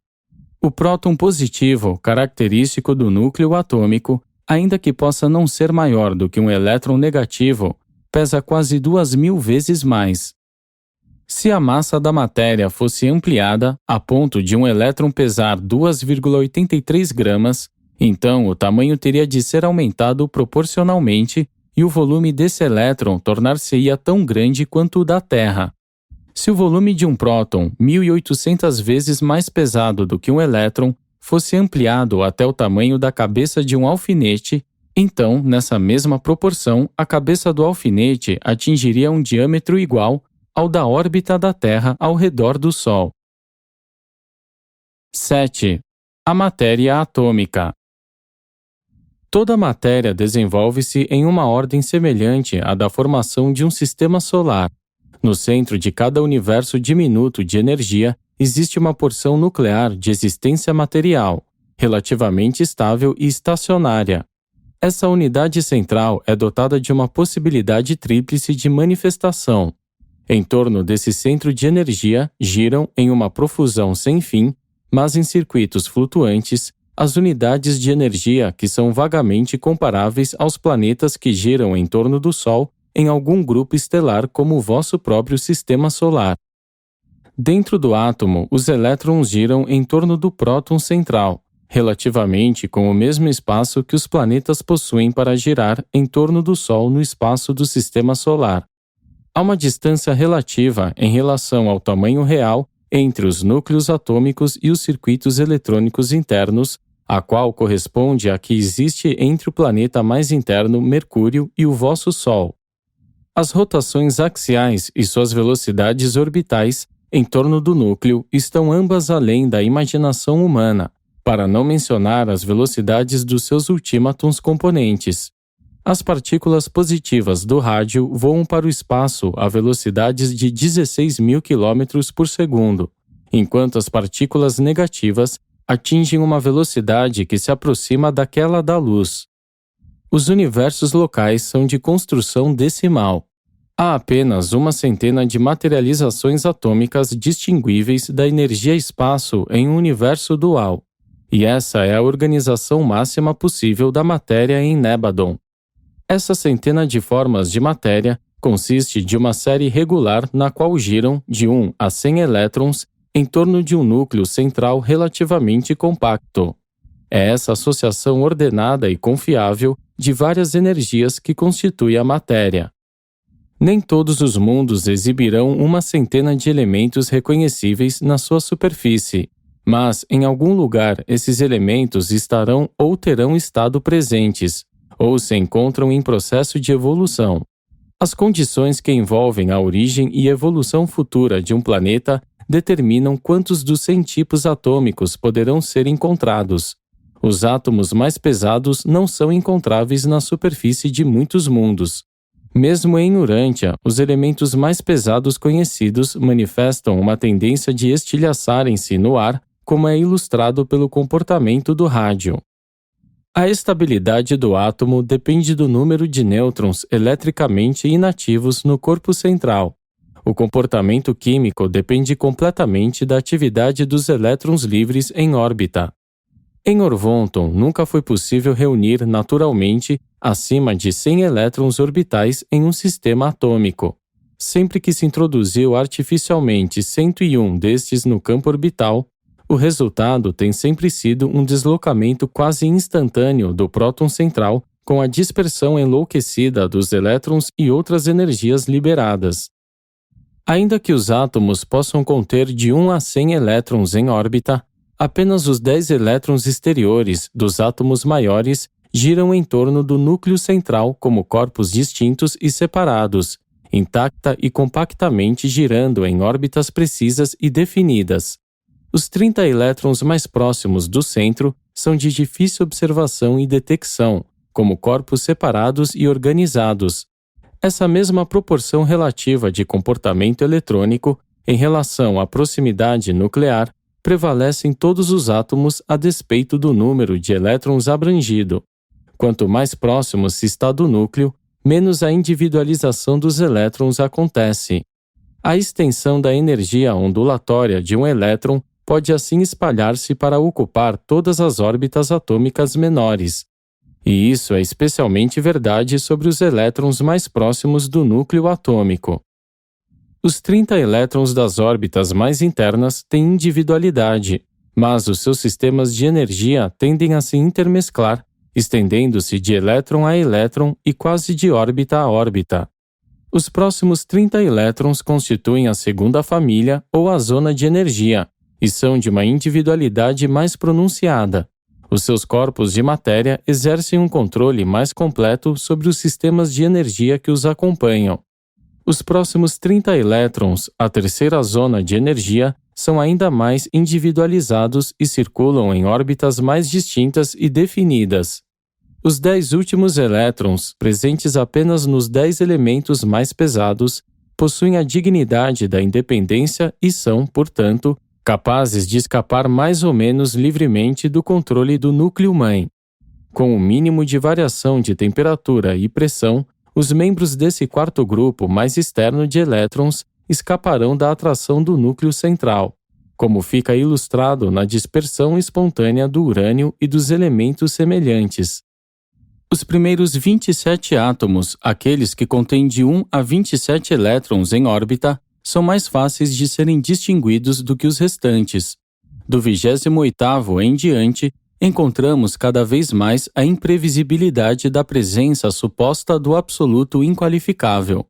O próton positivo, característico do núcleo atômico, ainda que possa não ser maior do que um elétron negativo, pesa quase 2.000 vezes mais. Se a massa da matéria fosse ampliada a ponto de um elétron pesar 2,83 gramas, então o tamanho teria de ser aumentado proporcionalmente e o volume desse elétron tornar-se-ia tão grande quanto o da Terra. Se o volume de um próton, 1.800 vezes mais pesado do que um elétron, fosse ampliado até o tamanho da cabeça de um alfinete, então, nessa mesma proporção, a cabeça do alfinete atingiria um diâmetro igual ao da órbita da Terra ao redor do Sol. 7. A matéria atômica. Toda matéria desenvolve-se em uma ordem semelhante à da formação de um sistema solar. No centro de cada universo diminuto de energia existe uma porção nuclear de existência material, relativamente estável e estacionária. Essa unidade central é dotada de uma possibilidade tríplice de manifestação. Em torno desse centro de energia giram, em uma profusão sem fim, mas em circuitos flutuantes, as unidades de energia que são vagamente comparáveis aos planetas que giram em torno do Sol em algum grupo estelar como o vosso próprio sistema solar. Dentro do átomo, os elétrons giram em torno do próton central, relativamente com o mesmo espaço que os planetas possuem para girar em torno do Sol no espaço do sistema solar. Há uma distância relativa em relação ao tamanho real entre os núcleos atômicos e os circuitos eletrônicos internos, a qual corresponde à que existe entre o planeta mais interno, Mercúrio, e o vosso Sol. As rotações axiais e suas velocidades orbitais em torno do núcleo estão ambas além da imaginação humana, para não mencionar as velocidades dos seus ultimátons componentes. As partículas positivas do rádio voam para o espaço a velocidades de 16.000 km por segundo, enquanto as partículas negativas atingem uma velocidade que se aproxima daquela da luz. Os universos locais são de construção decimal. Há apenas uma centena de materializações atômicas distinguíveis da energia-espaço em um universo dual, e essa é a organização máxima possível da matéria em Nébadon. Essa centena de formas de matéria consiste de uma série regular na qual giram de 1 a 100 elétrons em torno de um núcleo central relativamente compacto. É essa associação ordenada e confiável de várias energias que constitui a matéria. Nem todos os mundos exibirão uma centena de elementos reconhecíveis na sua superfície, mas em algum lugar esses elementos estarão ou terão estado presentes, ou se encontram em processo de evolução. As condições que envolvem a origem e evolução futura de um planeta determinam quantos dos 100 tipos atômicos poderão ser encontrados. Os átomos mais pesados não são encontráveis na superfície de muitos mundos. Mesmo em Urântia, os elementos mais pesados conhecidos manifestam uma tendência de estilhaçarem-se no ar, como é ilustrado pelo comportamento do rádio. A estabilidade do átomo depende do número de nêutrons eletricamente inativos no corpo central. O comportamento químico depende completamente da atividade dos elétrons livres em órbita. Em Orvonton, nunca foi possível reunir naturalmente acima de 100 elétrons orbitais em um sistema atômico. Sempre que se introduziu artificialmente 101 destes no campo orbital, o resultado tem sempre sido um deslocamento quase instantâneo do próton central com a dispersão enlouquecida dos elétrons e outras energias liberadas. Ainda que os átomos possam conter de 1 a 100 elétrons em órbita, apenas os 10 elétrons exteriores dos átomos maiores giram em torno do núcleo central como corpos distintos e separados, intacta e compactamente girando em órbitas precisas e definidas. Os 30 elétrons mais próximos do centro são de difícil observação e detecção, como corpos separados e organizados. Essa mesma proporção relativa de comportamento eletrônico em relação à proximidade nuclear prevalece em todos os átomos a despeito do número de elétrons abrangido. Quanto mais próximo se está do núcleo, menos a individualização dos elétrons acontece. A extensão da energia ondulatória de um elétron pode assim espalhar-se para ocupar todas as órbitas atômicas menores. E isso é especialmente verdade sobre os elétrons mais próximos do núcleo atômico. Os 30 elétrons das órbitas mais internas têm individualidade, mas os seus sistemas de energia tendem a se intermesclar, estendendo-se de elétron a elétron e quase de órbita a órbita. Os próximos 30 elétrons constituem a segunda família ou a zona de energia, e são de uma individualidade mais pronunciada. Os seus corpos de matéria exercem um controle mais completo sobre os sistemas de energia que os acompanham. Os próximos 30 elétrons, a terceira zona de energia, são ainda mais individualizados e circulam em órbitas mais distintas e definidas. Os 10 últimos elétrons, presentes apenas nos 10 elementos mais pesados, possuem a dignidade da independência e são, portanto, capazes de escapar mais ou menos livremente do controle do núcleo-mãe. Com o mínimo de variação de temperatura e pressão, os membros desse quarto grupo mais externo de elétrons escaparão da atração do núcleo central, como fica ilustrado na dispersão espontânea do urânio e dos elementos semelhantes. Os primeiros 27 átomos, aqueles que contêm de 1 a 27 elétrons em órbita, são mais fáceis de serem distinguidos do que os restantes. Do 28º em diante, encontramos cada vez mais a imprevisibilidade da presença suposta do absoluto inqualificável.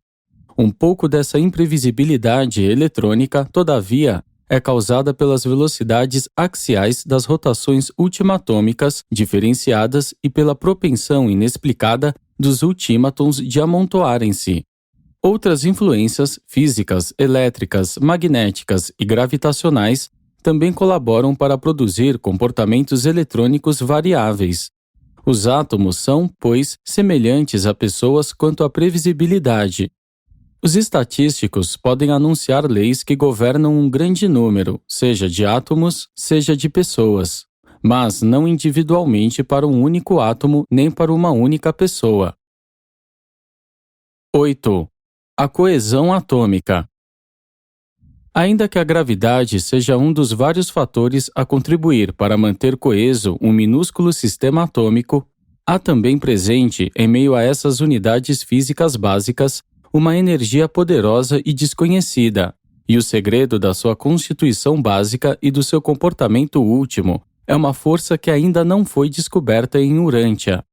Um pouco dessa imprevisibilidade eletrônica, todavia, é causada pelas velocidades axiais das rotações ultimatômicas diferenciadas e pela propensão inexplicada dos ultímatons de amontoarem-se. Outras influências físicas, elétricas, magnéticas e gravitacionais também colaboram para produzir comportamentos eletrônicos variáveis. Os átomos são, pois, semelhantes a pessoas quanto à previsibilidade. Os estatísticos podem anunciar leis que governam um grande número, seja de átomos, seja de pessoas, mas não individualmente para um único átomo nem para uma única pessoa. 8. A coesão atômica. Ainda que a gravidade seja um dos vários fatores a contribuir para manter coeso um minúsculo sistema atômico, há também presente, em meio a essas unidades físicas básicas, uma energia poderosa e desconhecida, e o segredo da sua constituição básica e do seu comportamento último é uma força que ainda não foi descoberta em Urântia.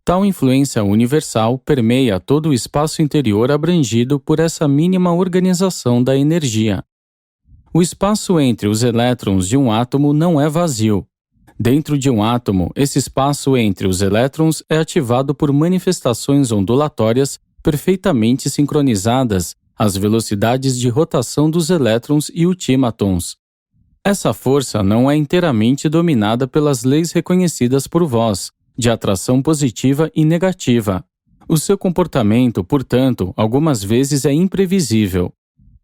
Tal influência universal permeia todo o espaço interior abrangido por essa mínima organização da energia. O espaço entre os elétrons de um átomo não é vazio. Dentro de um átomo, esse espaço entre os elétrons é ativado por manifestações ondulatórias perfeitamente sincronizadas às velocidades de rotação dos elétrons e ultímatons. Essa força não é inteiramente dominada pelas leis reconhecidas por vós, de atração positiva e negativa. O seu comportamento, portanto, algumas vezes é imprevisível.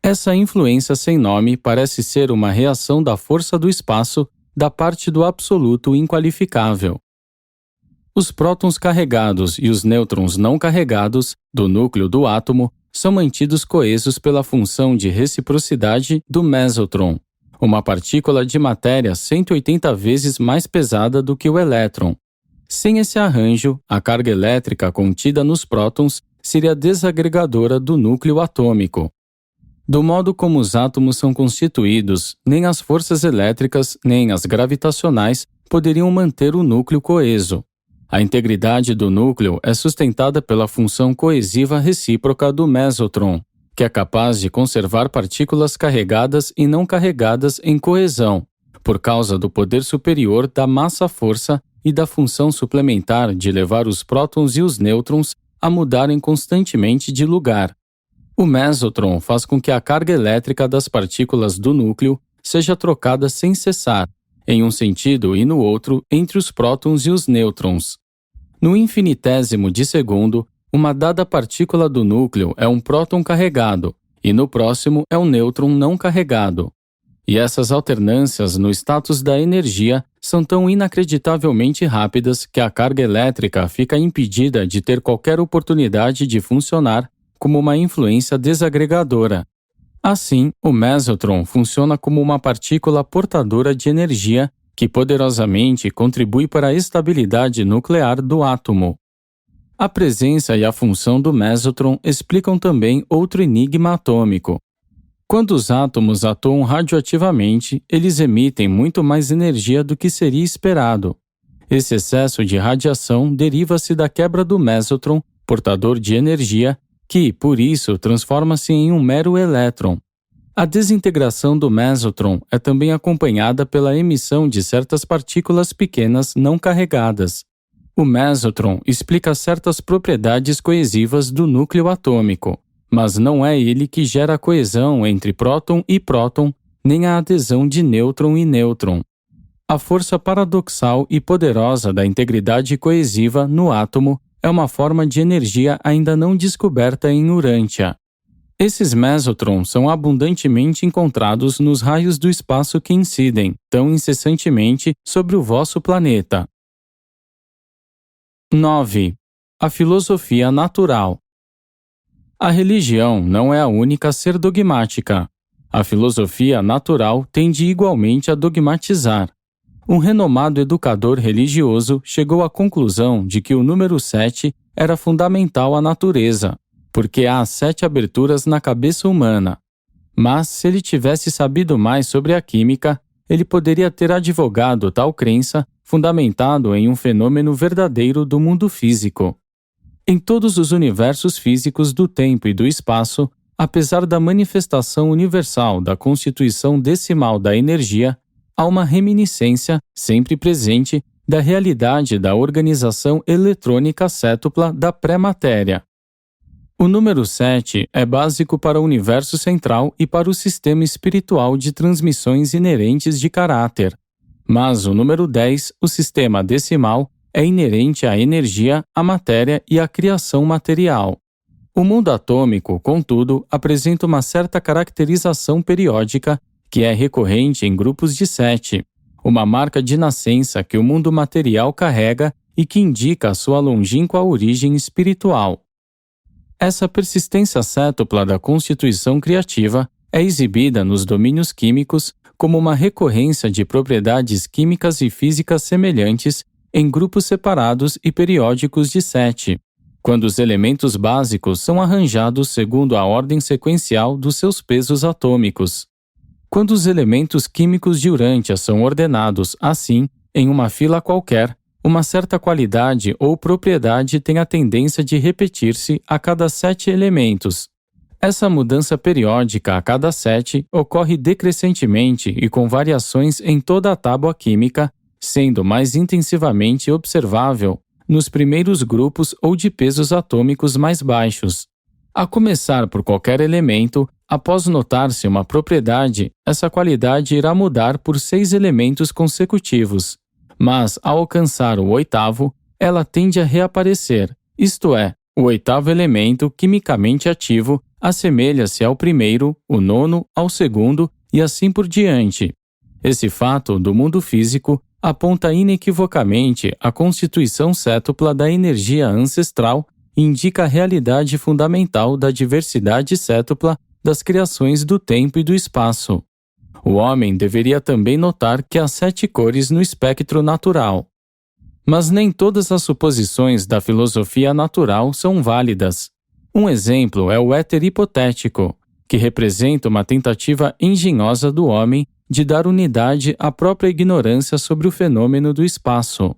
Essa influência sem nome parece ser uma reação da força do espaço da parte do absoluto inqualificável. Os prótons carregados e os nêutrons não carregados do núcleo do átomo são mantidos coesos pela função de reciprocidade do mesotron, uma partícula de matéria 180 vezes mais pesada do que o elétron. Sem esse arranjo, a carga elétrica contida nos prótons seria desagregadora do núcleo atômico. Do modo como os átomos são constituídos, nem as forças elétricas nem as gravitacionais poderiam manter o núcleo coeso. A integridade do núcleo é sustentada pela função coesiva recíproca do mesotron, que é capaz de conservar partículas carregadas e não carregadas em coesão, por causa do poder superior da massa-força e da função suplementar de levar os prótons e os nêutrons a mudarem constantemente de lugar. O mesotron faz com que a carga elétrica das partículas do núcleo seja trocada sem cessar, em um sentido e no outro, entre os prótons e os nêutrons. No infinitésimo de segundo, uma dada partícula do núcleo é um próton carregado, e no próximo é um nêutron não carregado. E essas alternâncias no status da energia são tão inacreditavelmente rápidas que a carga elétrica fica impedida de ter qualquer oportunidade de funcionar como uma influência desagregadora. Assim, o mesotron funciona como uma partícula portadora de energia que poderosamente contribui para a estabilidade nuclear do átomo. A presença e a função do mesotron explicam também outro enigma atômico. Quando os átomos atuam radioativamente, eles emitem muito mais energia do que seria esperado. Esse excesso de radiação deriva-se da quebra do mesotron, portador de energia, que, por isso, transforma-se em um mero elétron. A desintegração do mesotron é também acompanhada pela emissão de certas partículas pequenas não carregadas. O mesotron explica certas propriedades coesivas do núcleo atômico, mas não é ele que gera a coesão entre próton e próton, nem a adesão de nêutron e nêutron. A força paradoxal e poderosa da integridade coesiva no átomo é uma forma de energia ainda não descoberta em Urântia. Esses mesotrons são abundantemente encontrados nos raios do espaço que incidem, tão incessantemente, sobre o vosso planeta. 9. A filosofia natural. A religião não é a única a ser dogmática. A filosofia natural tende igualmente a dogmatizar. Um renomado educador religioso chegou à conclusão de que o número 7 era fundamental à natureza, porque há 7 aberturas na cabeça humana. Mas, se ele tivesse sabido mais sobre a química, ele poderia ter advogado tal crença fundamentado em um fenômeno verdadeiro do mundo físico. Em todos os universos físicos do tempo e do espaço, apesar da manifestação universal da constituição decimal da energia, há uma reminiscência, sempre presente, da realidade da organização eletrônica cétupla da pré-matéria. O número 7 é básico para o universo central e para o sistema espiritual de transmissões inerentes de caráter. Mas o número 10, o sistema decimal, é inerente à energia, à matéria e à criação material. O mundo atômico, contudo, apresenta uma certa caracterização periódica que é recorrente em grupos de 7, uma marca de nascença que o mundo material carrega e que indica a sua longínqua origem espiritual. Essa persistência cétupla da constituição criativa é exibida nos domínios químicos como uma recorrência de propriedades químicas e físicas semelhantes em grupos separados e periódicos de 7, quando os elementos básicos são arranjados segundo a ordem sequencial dos seus pesos atômicos. Quando os elementos químicos de Urântia são ordenados, assim, em uma fila qualquer, uma certa qualidade ou propriedade tem a tendência de repetir-se a cada 7 elementos. Essa mudança periódica a cada 7 ocorre decrescentemente e com variações em toda a tábua química, sendo mais intensivamente observável nos primeiros grupos ou de pesos atômicos mais baixos. A começar por qualquer elemento, após notar-se uma propriedade, essa qualidade irá mudar por 6 elementos consecutivos. Mas, ao alcançar o 8º, ela tende a reaparecer, isto é, o 8º elemento quimicamente ativo assemelha-se ao primeiro, o 9º ao 2º e assim por diante. Esse fato do mundo físico aponta inequivocamente a constituição cétupla da energia ancestral e indica a realidade fundamental da diversidade cétupla das criações do tempo e do espaço. O homem deveria também notar que há 7 cores no espectro natural. Mas nem todas as suposições da filosofia natural são válidas. Um exemplo é o éter hipotético, que representa uma tentativa engenhosa do homem de dar unidade à própria ignorância sobre o fenômeno do espaço.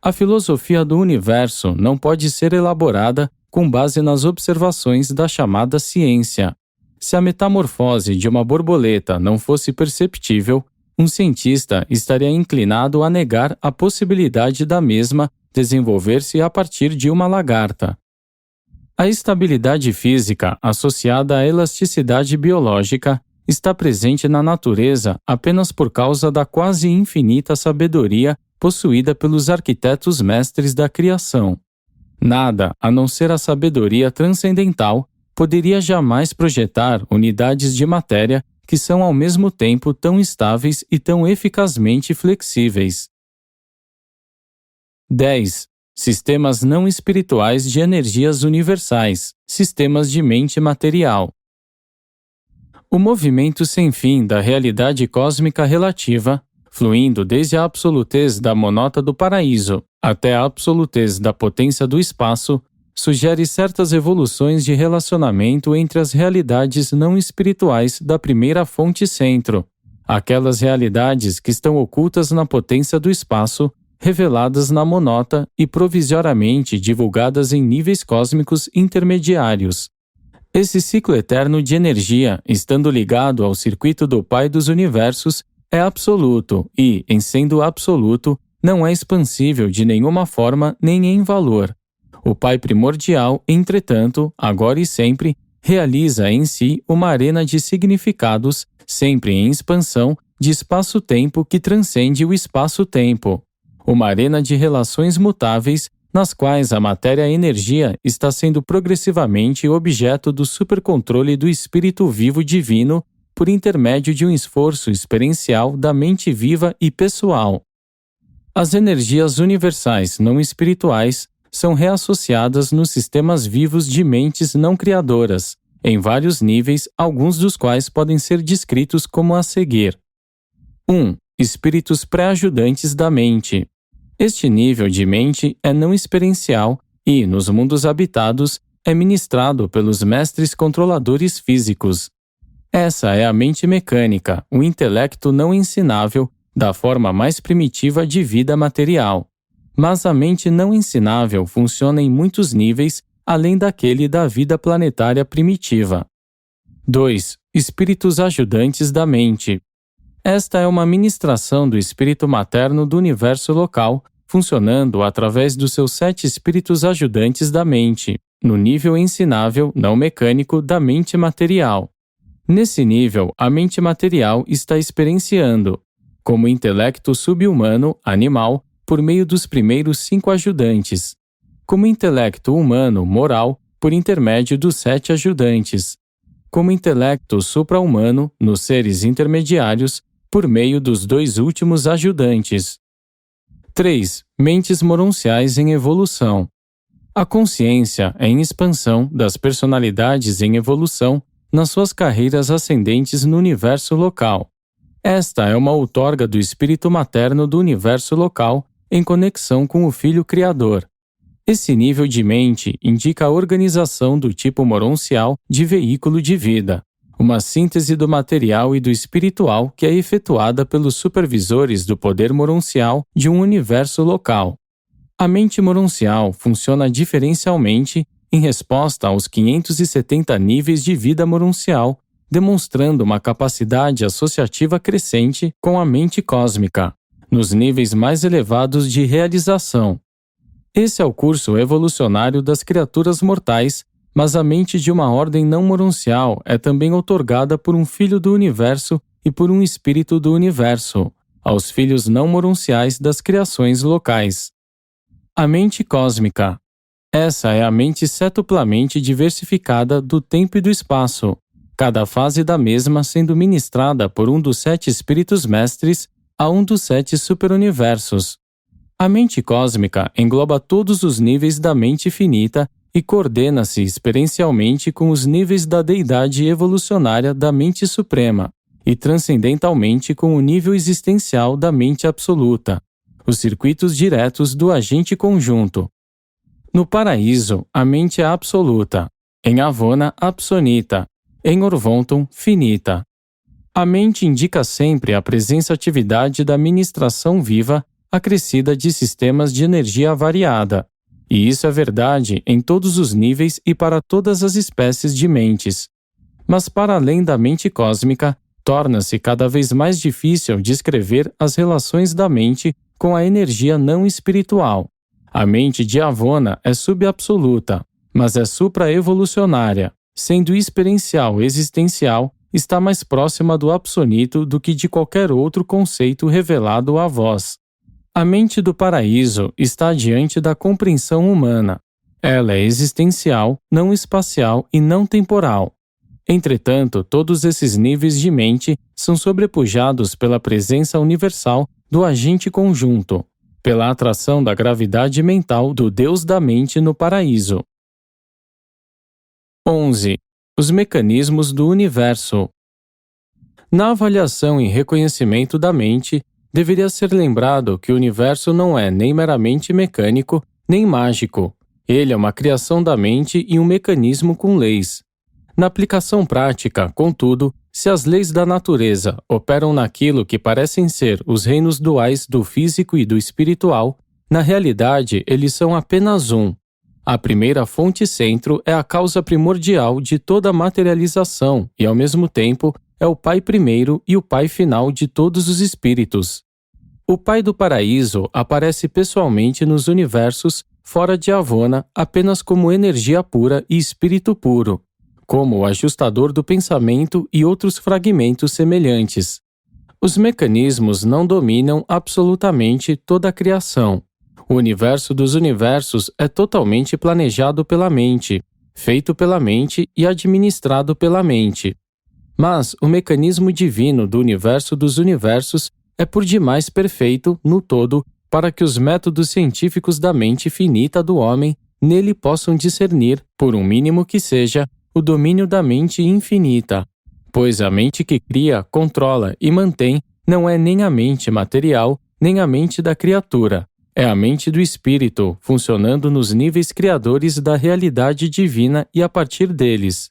A filosofia do universo não pode ser elaborada com base nas observações da chamada ciência. Se a metamorfose de uma borboleta não fosse perceptível, um cientista estaria inclinado a negar a possibilidade da mesma desenvolver-se a partir de uma lagarta. A estabilidade física associada à elasticidade biológica está presente na natureza apenas por causa da quase infinita sabedoria possuída pelos arquitetos mestres da criação. Nada, a não ser a sabedoria transcendental, poderia jamais projetar unidades de matéria que são ao mesmo tempo tão estáveis e tão eficazmente flexíveis. 10. Sistemas não espirituais de energias universais, sistemas de mente material. O movimento sem fim da realidade cósmica relativa, fluindo desde a absolutez da monota do paraíso até a absolutez da potência do espaço, sugere certas evoluções de relacionamento entre as realidades não espirituais da primeira fonte centro, aquelas realidades que estão ocultas na potência do espaço, reveladas na monota e provisoriamente divulgadas em níveis cósmicos intermediários. Esse ciclo eterno de energia, estando ligado ao circuito do Pai dos Universos, é absoluto e, em sendo absoluto, não é expansível de nenhuma forma nem em valor. O Pai primordial, entretanto, agora e sempre, realiza em si uma arena de significados, sempre em expansão, de espaço-tempo que transcende o espaço-tempo. Uma arena de relações mutáveis, nas quais a matéria-energia está sendo progressivamente objeto do supercontrole do Espírito Vivo Divino por intermédio de um esforço experiencial da mente viva e pessoal. As energias universais não espirituais são reassociadas nos sistemas vivos de mentes não criadoras, em vários níveis, alguns dos quais podem ser descritos como a seguir. 1. Espíritos pré-ajudantes da mente. Este nível de mente é não experiencial e, nos mundos habitados, é ministrado pelos mestres controladores físicos. Essa é a mente mecânica, o intelecto não ensinável, da forma mais primitiva de vida material. mas a mente não ensinável funciona em muitos níveis além daquele da vida planetária primitiva. 2. Espíritos ajudantes da mente. Esta é uma ministração do espírito materno do universo local, funcionando através dos seus 7 espíritos ajudantes da mente, no nível ensinável não mecânico da mente material. Nesse nível, a mente material está experienciando, como intelecto subhumano, animal, por meio dos primeiros 5 ajudantes, como intelecto humano, moral, por intermédio dos 7 ajudantes, como intelecto supra-humano, nos seres intermediários, por meio dos 2 últimos ajudantes. 3. Mentes moronciais em evolução. A consciência é em expansão das personalidades em evolução nas suas carreiras ascendentes no universo local. Esta é uma outorga do espírito materno do universo local em conexão com o Filho Criador. Esse nível de mente indica a organização do tipo moroncial de veículo de vida, uma síntese do material e do espiritual que é efetuada pelos supervisores do poder moroncial de um universo local. A mente moroncial funciona diferencialmente em resposta aos 570 níveis de vida moroncial, demonstrando uma capacidade associativa crescente com a mente cósmica, nos níveis mais elevados de realização. Esse é o curso evolucionário das criaturas mortais, mas a mente de uma ordem não moroncial é também outorgada por um filho do universo e por um espírito do universo, aos filhos não moronciais das criações locais. A mente cósmica. Essa é a mente setuplamente diversificada do tempo e do espaço, cada fase da mesma sendo ministrada por um dos 7 espíritos mestres a um dos 7 superuniversos. A mente cósmica engloba todos os níveis da mente finita e coordena-se experiencialmente com os níveis da deidade evolucionária da mente suprema e transcendentalmente com o nível existencial da mente absoluta, os circuitos diretos do agente conjunto. No paraíso, a mente é absoluta, em Avona, absonita, em Orvonton, finita. A mente indica sempre a presença-atividade da ministração viva acrescida de sistemas de energia variada, e isso é verdade em todos os níveis e para todas as espécies de mentes. Mas para além da mente cósmica, torna-se cada vez mais difícil descrever as relações da mente com a energia não espiritual. A mente de Avona é subabsoluta, mas é supra-evolucionária, sendo experiencial existencial, está mais próxima do absonito do que de qualquer outro conceito revelado a vós. A mente do paraíso está diante da compreensão humana. Ela é existencial, não espacial e não temporal. Entretanto, todos esses níveis de mente são sobrepujados pela presença universal do agente conjunto, pela atração da gravidade mental do Deus da mente no paraíso. 11. Os mecanismos do universo. Na avaliação e reconhecimento da mente, deveria ser lembrado que o universo não é nem meramente mecânico, nem mágico. Ele é uma criação da mente e um mecanismo com leis. Na aplicação prática, contudo, se as leis da natureza operam naquilo que parecem ser os reinos duais do físico e do espiritual, na realidade eles são apenas um. A primeira fonte-centro é a causa primordial de toda a materialização e, ao mesmo tempo, é o Pai primeiro e o Pai final de todos os espíritos. O Pai do Paraíso aparece pessoalmente nos universos fora de Avona apenas como energia pura e espírito puro, como o ajustador do pensamento e outros fragmentos semelhantes. Os mecanismos não dominam absolutamente toda a criação. O universo dos universos é totalmente planejado pela mente, feito pela mente e administrado pela mente. Mas o mecanismo divino do universo dos universos é por demais perfeito, no todo, para que os métodos científicos da mente finita do homem nele possam discernir, por um mínimo que seja, o domínio da mente infinita. Pois a mente que cria, controla e mantém não é nem a mente material, nem a mente da criatura. É a mente do espírito, funcionando nos níveis criadores da realidade divina e a partir deles.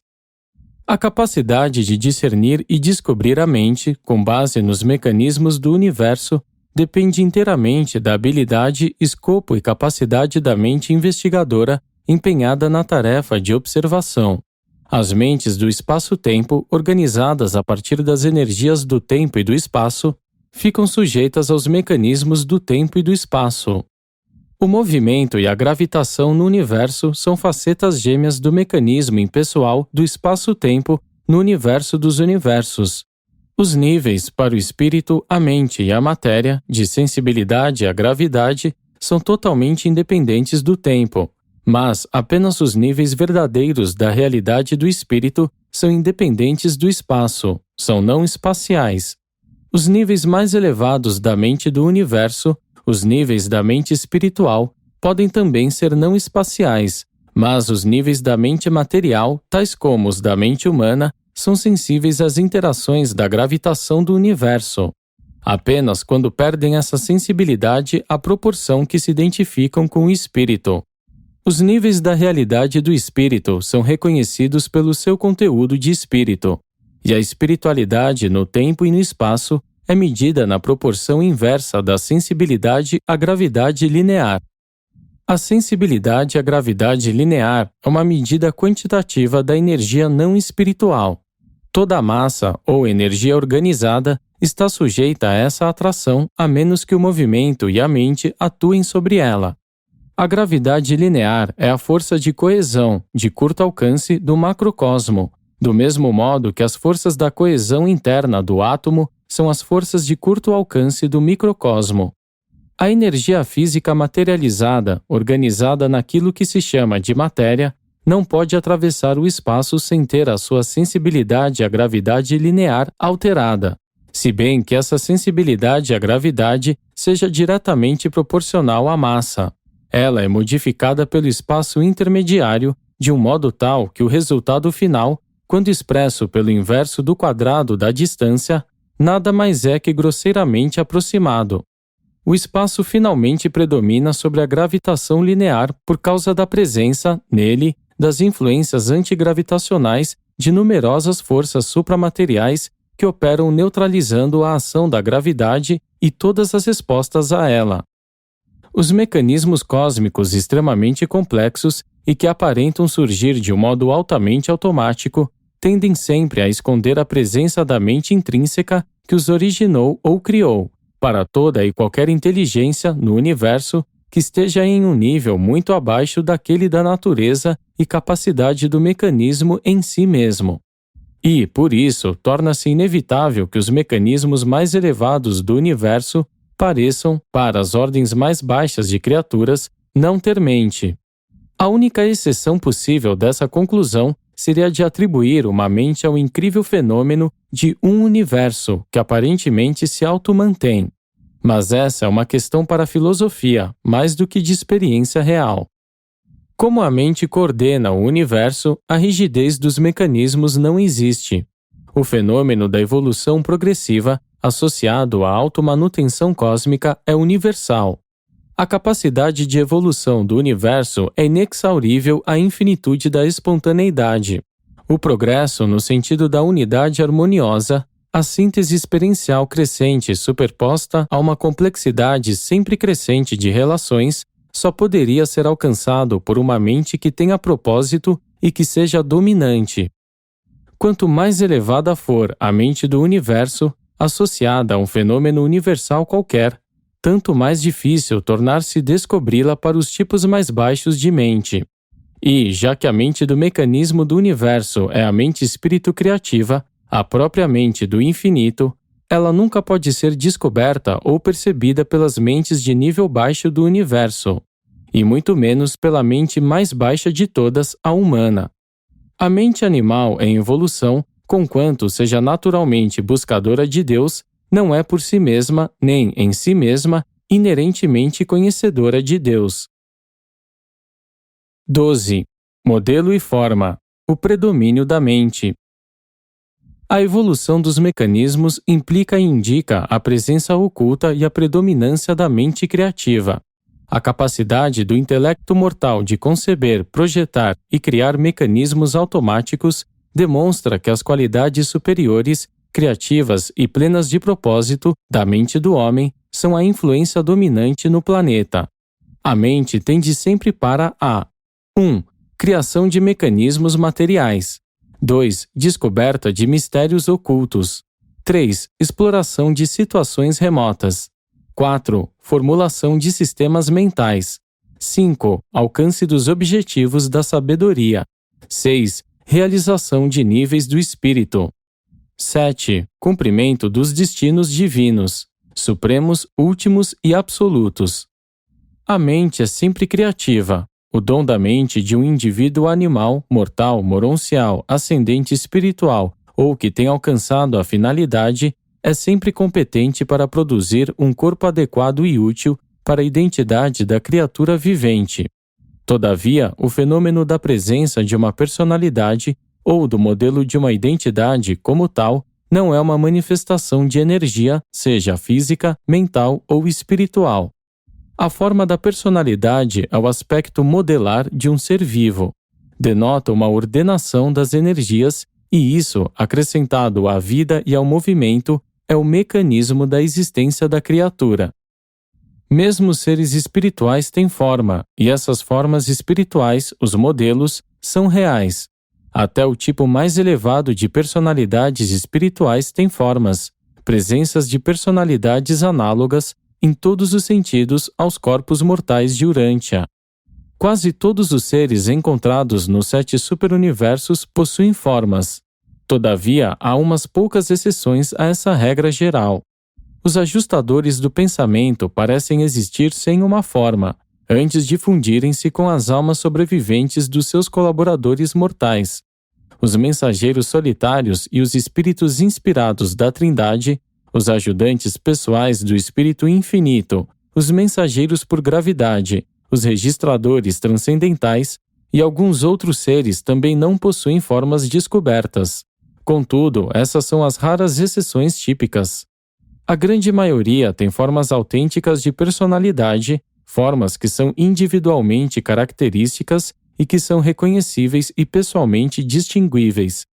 A capacidade de discernir e descobrir a mente, com base nos mecanismos do universo, depende inteiramente da habilidade, escopo e capacidade da mente investigadora empenhada na tarefa de observação. As mentes do espaço-tempo, organizadas a partir das energias do tempo e do espaço, ficam sujeitas aos mecanismos do tempo e do espaço. O movimento e a gravitação no universo são facetas gêmeas do mecanismo impessoal do espaço-tempo no universo dos universos. Os níveis para o espírito, a mente e a matéria, de sensibilidade à gravidade, são totalmente independentes do tempo, mas apenas os níveis verdadeiros da realidade do espírito são independentes do espaço, são não espaciais. Os níveis mais elevados da mente do universo, os níveis da mente espiritual, podem também ser não espaciais, mas os níveis da mente material, tais como os da mente humana, são sensíveis às interações da gravitação do universo. Apenas quando perdem essa sensibilidade à proporção que se identificam com o espírito. Os níveis da realidade do espírito são reconhecidos pelo seu conteúdo de espírito, e a espiritualidade no tempo e no espaço é medida na proporção inversa da sensibilidade à gravidade linear. A sensibilidade à gravidade linear é uma medida quantitativa da energia não espiritual. Toda a massa ou energia organizada está sujeita a essa atração a menos que o movimento e a mente atuem sobre ela. A gravidade linear é a força de coesão, de curto alcance, do macrocosmo, do mesmo modo que as forças da coesão interna do átomo são as forças de curto alcance do microcosmo. A energia física materializada, organizada naquilo que se chama de matéria, não pode atravessar o espaço sem ter a sua sensibilidade à gravidade linear alterada, se bem que essa sensibilidade à gravidade seja diretamente proporcional à massa. Ela é modificada pelo espaço intermediário de um modo tal que o resultado final, quando expresso pelo inverso do quadrado da distância, nada mais é que grosseiramente aproximado. O espaço finalmente predomina sobre a gravitação linear por causa da presença, nele, das influências antigravitacionais de numerosas forças supramateriais que operam neutralizando a ação da gravidade e todas as respostas a ela. Os mecanismos cósmicos extremamente complexos e que aparentam surgir de um modo altamente automático tendem sempre a esconder a presença da mente intrínseca que os originou ou criou, para toda e qualquer inteligência no universo que esteja em um nível muito abaixo daquele da natureza e capacidade do mecanismo em si mesmo. E, por isso, torna-se inevitável que os mecanismos mais elevados do universo pareçam, para as ordens mais baixas de criaturas, não ter mente. A única exceção possível dessa conclusão seria a de atribuir uma mente ao incrível fenômeno de um universo que aparentemente se automantém. Mas essa é uma questão para a filosofia, mais do que de experiência real. Como a mente coordena o universo, a rigidez dos mecanismos não existe. O fenômeno da evolução progressiva, associado à automanutenção cósmica, é universal. A capacidade de evolução do universo é inexaurível à infinitude da espontaneidade. O progresso, no sentido da unidade harmoniosa, a síntese experiencial crescente superposta a uma complexidade sempre crescente de relações, só poderia ser alcançado por uma mente que tenha propósito e que seja dominante. Quanto mais elevada for a mente do universo, associada a um fenômeno universal qualquer, tanto mais difícil tornar-se descobri-la para os tipos mais baixos de mente. E, já que a mente do mecanismo do universo é a mente espírito criativa, a própria mente do infinito, ela nunca pode ser descoberta ou percebida pelas mentes de nível baixo do universo, e muito menos pela mente mais baixa de todas, a humana. A mente animal em evolução, conquanto seja naturalmente buscadora de Deus, não é por si mesma, nem em si mesma, inerentemente conhecedora de Deus. 12. Modelo e forma. O predomínio da mente. A evolução dos mecanismos implica e indica a presença oculta e a predominância da mente criativa. A capacidade do intelecto mortal de conceber, projetar e criar mecanismos automáticos demonstra que as qualidades superiores, criativas e plenas de propósito da mente do homem são a influência dominante no planeta. A mente tende sempre para a 1. Criação de mecanismos materiais. 2. Descoberta de mistérios ocultos. 3. Exploração de situações remotas. 4. Formulação de sistemas mentais. 5. Alcance dos objetivos da sabedoria. 6. Realização de níveis do espírito. 7. Cumprimento dos destinos divinos, supremos, últimos e absolutos. A mente é sempre criativa. O dom da mente de um indivíduo animal, mortal, moroncial, ascendente espiritual ou que tem alcançado a finalidade é sempre competente para produzir um corpo adequado e útil para a identidade da criatura vivente. Todavia, o fenômeno da presença de uma personalidade ou do modelo de uma identidade como tal não é uma manifestação de energia, seja física, mental ou espiritual. A forma da personalidade é o aspecto modelar de um ser vivo. Denota uma ordenação das energias e isso, acrescentado à vida e ao movimento, é o mecanismo da existência da criatura. Mesmo os seres espirituais têm forma, e essas formas espirituais, os modelos, são reais. Até o tipo mais elevado de personalidades espirituais tem formas, presenças de personalidades análogas, em todos os sentidos, aos corpos mortais de Urântia. Quase todos os seres encontrados nos 7 superuniversos possuem formas. Todavia, há umas poucas exceções a essa regra geral. Os ajustadores do pensamento parecem existir sem uma forma, antes de fundirem-se com as almas sobreviventes dos seus colaboradores mortais. Os mensageiros solitários e os espíritos inspirados da Trindade, os ajudantes pessoais do Espírito Infinito, os mensageiros por gravidade, os registradores transcendentais e alguns outros seres também não possuem formas descobertas. Contudo, essas são as raras exceções típicas. A grande maioria tem formas autênticas de personalidade, formas que são individualmente características e que são reconhecíveis e pessoalmente distinguíveis.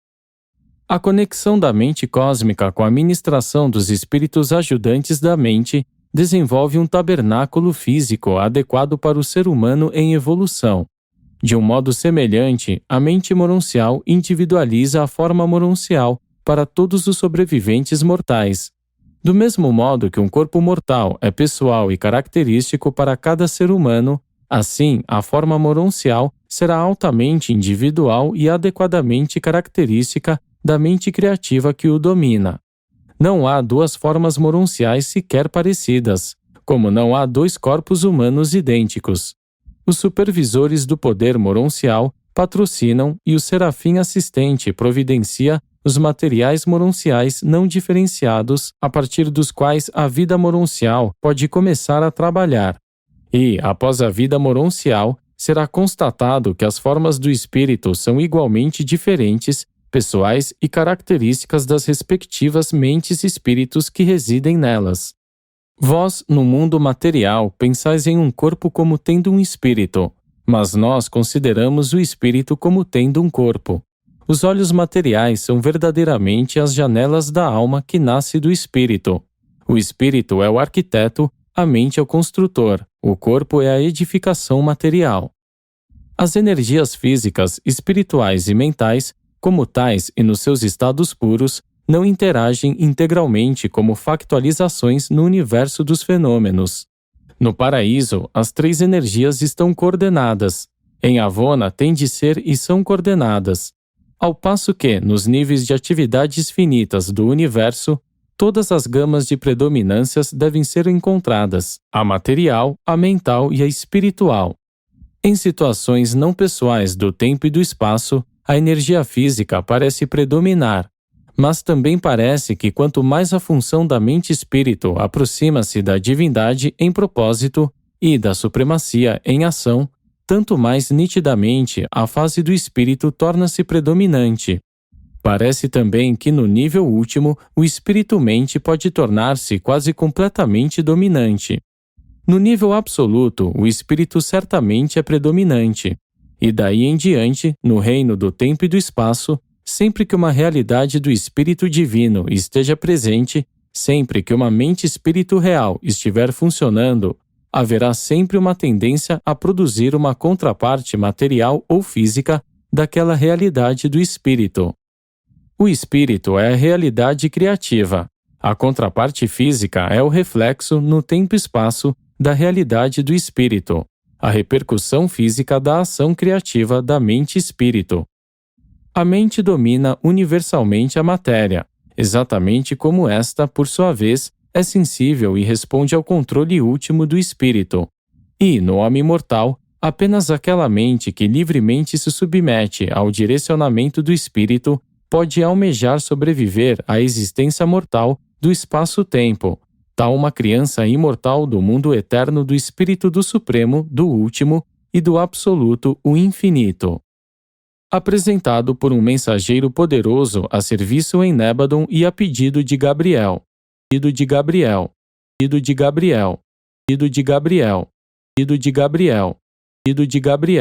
A conexão da mente cósmica com a ministração dos espíritos ajudantes da mente desenvolve um tabernáculo físico adequado para o ser humano em evolução. De um modo semelhante, a mente moroncial individualiza a forma moroncial para todos os sobreviventes mortais. Do mesmo modo que um corpo mortal é pessoal e característico para cada ser humano, assim, a forma moroncial será altamente individual e adequadamente característica da mente criativa que o domina. Não há 2 formas moronciais sequer parecidas, como não há 2 corpos humanos idênticos. Os supervisores do poder moroncial patrocinam e o serafim assistente providencia os materiais moronciais não diferenciados a partir dos quais a vida moroncial pode começar a trabalhar. E, após a vida moroncial, será constatado que as formas do espírito são igualmente diferentes, pessoais e características das respectivas mentes e espíritos que residem nelas. Vós, no mundo material, pensais em um corpo como tendo um espírito, mas nós consideramos o espírito como tendo um corpo. Os olhos materiais são verdadeiramente as janelas da alma que nasce do espírito. O espírito é o arquiteto, a mente é o construtor, o corpo é a edificação material. As energias físicas, espirituais e mentais, como tais e nos seus estados puros, não interagem integralmente como factualizações no universo dos fenômenos. No paraíso, as 3 energias estão coordenadas. Em Avona têm de ser e são coordenadas. Ao passo que, nos níveis de atividades finitas do universo, todas as gamas de predominâncias devem ser encontradas, a material, a mental e a espiritual. Em situações não pessoais do tempo e do espaço, a energia física parece predominar, mas também parece que quanto mais a função da mente-espírito aproxima-se da divindade em propósito e da supremacia em ação, tanto mais nitidamente a fase do espírito torna-se predominante. Parece também que no nível último, o espírito-mente pode tornar-se quase completamente dominante. No nível absoluto, o espírito certamente é predominante. E daí em diante, no reino do tempo e do espaço, sempre que uma realidade do Espírito Divino esteja presente, Sempre que uma mente-espírito real estiver funcionando, haverá sempre uma tendência a produzir uma contraparte material ou física daquela realidade do espírito. O espírito é a realidade criativa. A contraparte física é o reflexo no tempo e espaço da realidade do espírito, a repercussão física da ação criativa da mente-espírito. A mente domina universalmente a matéria, exatamente como esta, por sua vez, é sensível e responde ao controle último do espírito. E, no homem mortal, apenas aquela mente que livremente se submete ao direcionamento do espírito pode almejar sobreviver à existência mortal do espaço-tempo, tal uma criança imortal do mundo eterno do Espírito do Supremo, do Último e do Absoluto, o Infinito. Apresentado por um mensageiro poderoso a serviço em Nébadon e a pedido de Gabriel. Pedido de Gabriel. Pedido de Gabriel. Pedido de Gabriel. Pedido de Gabriel. Pedido de Gabriel.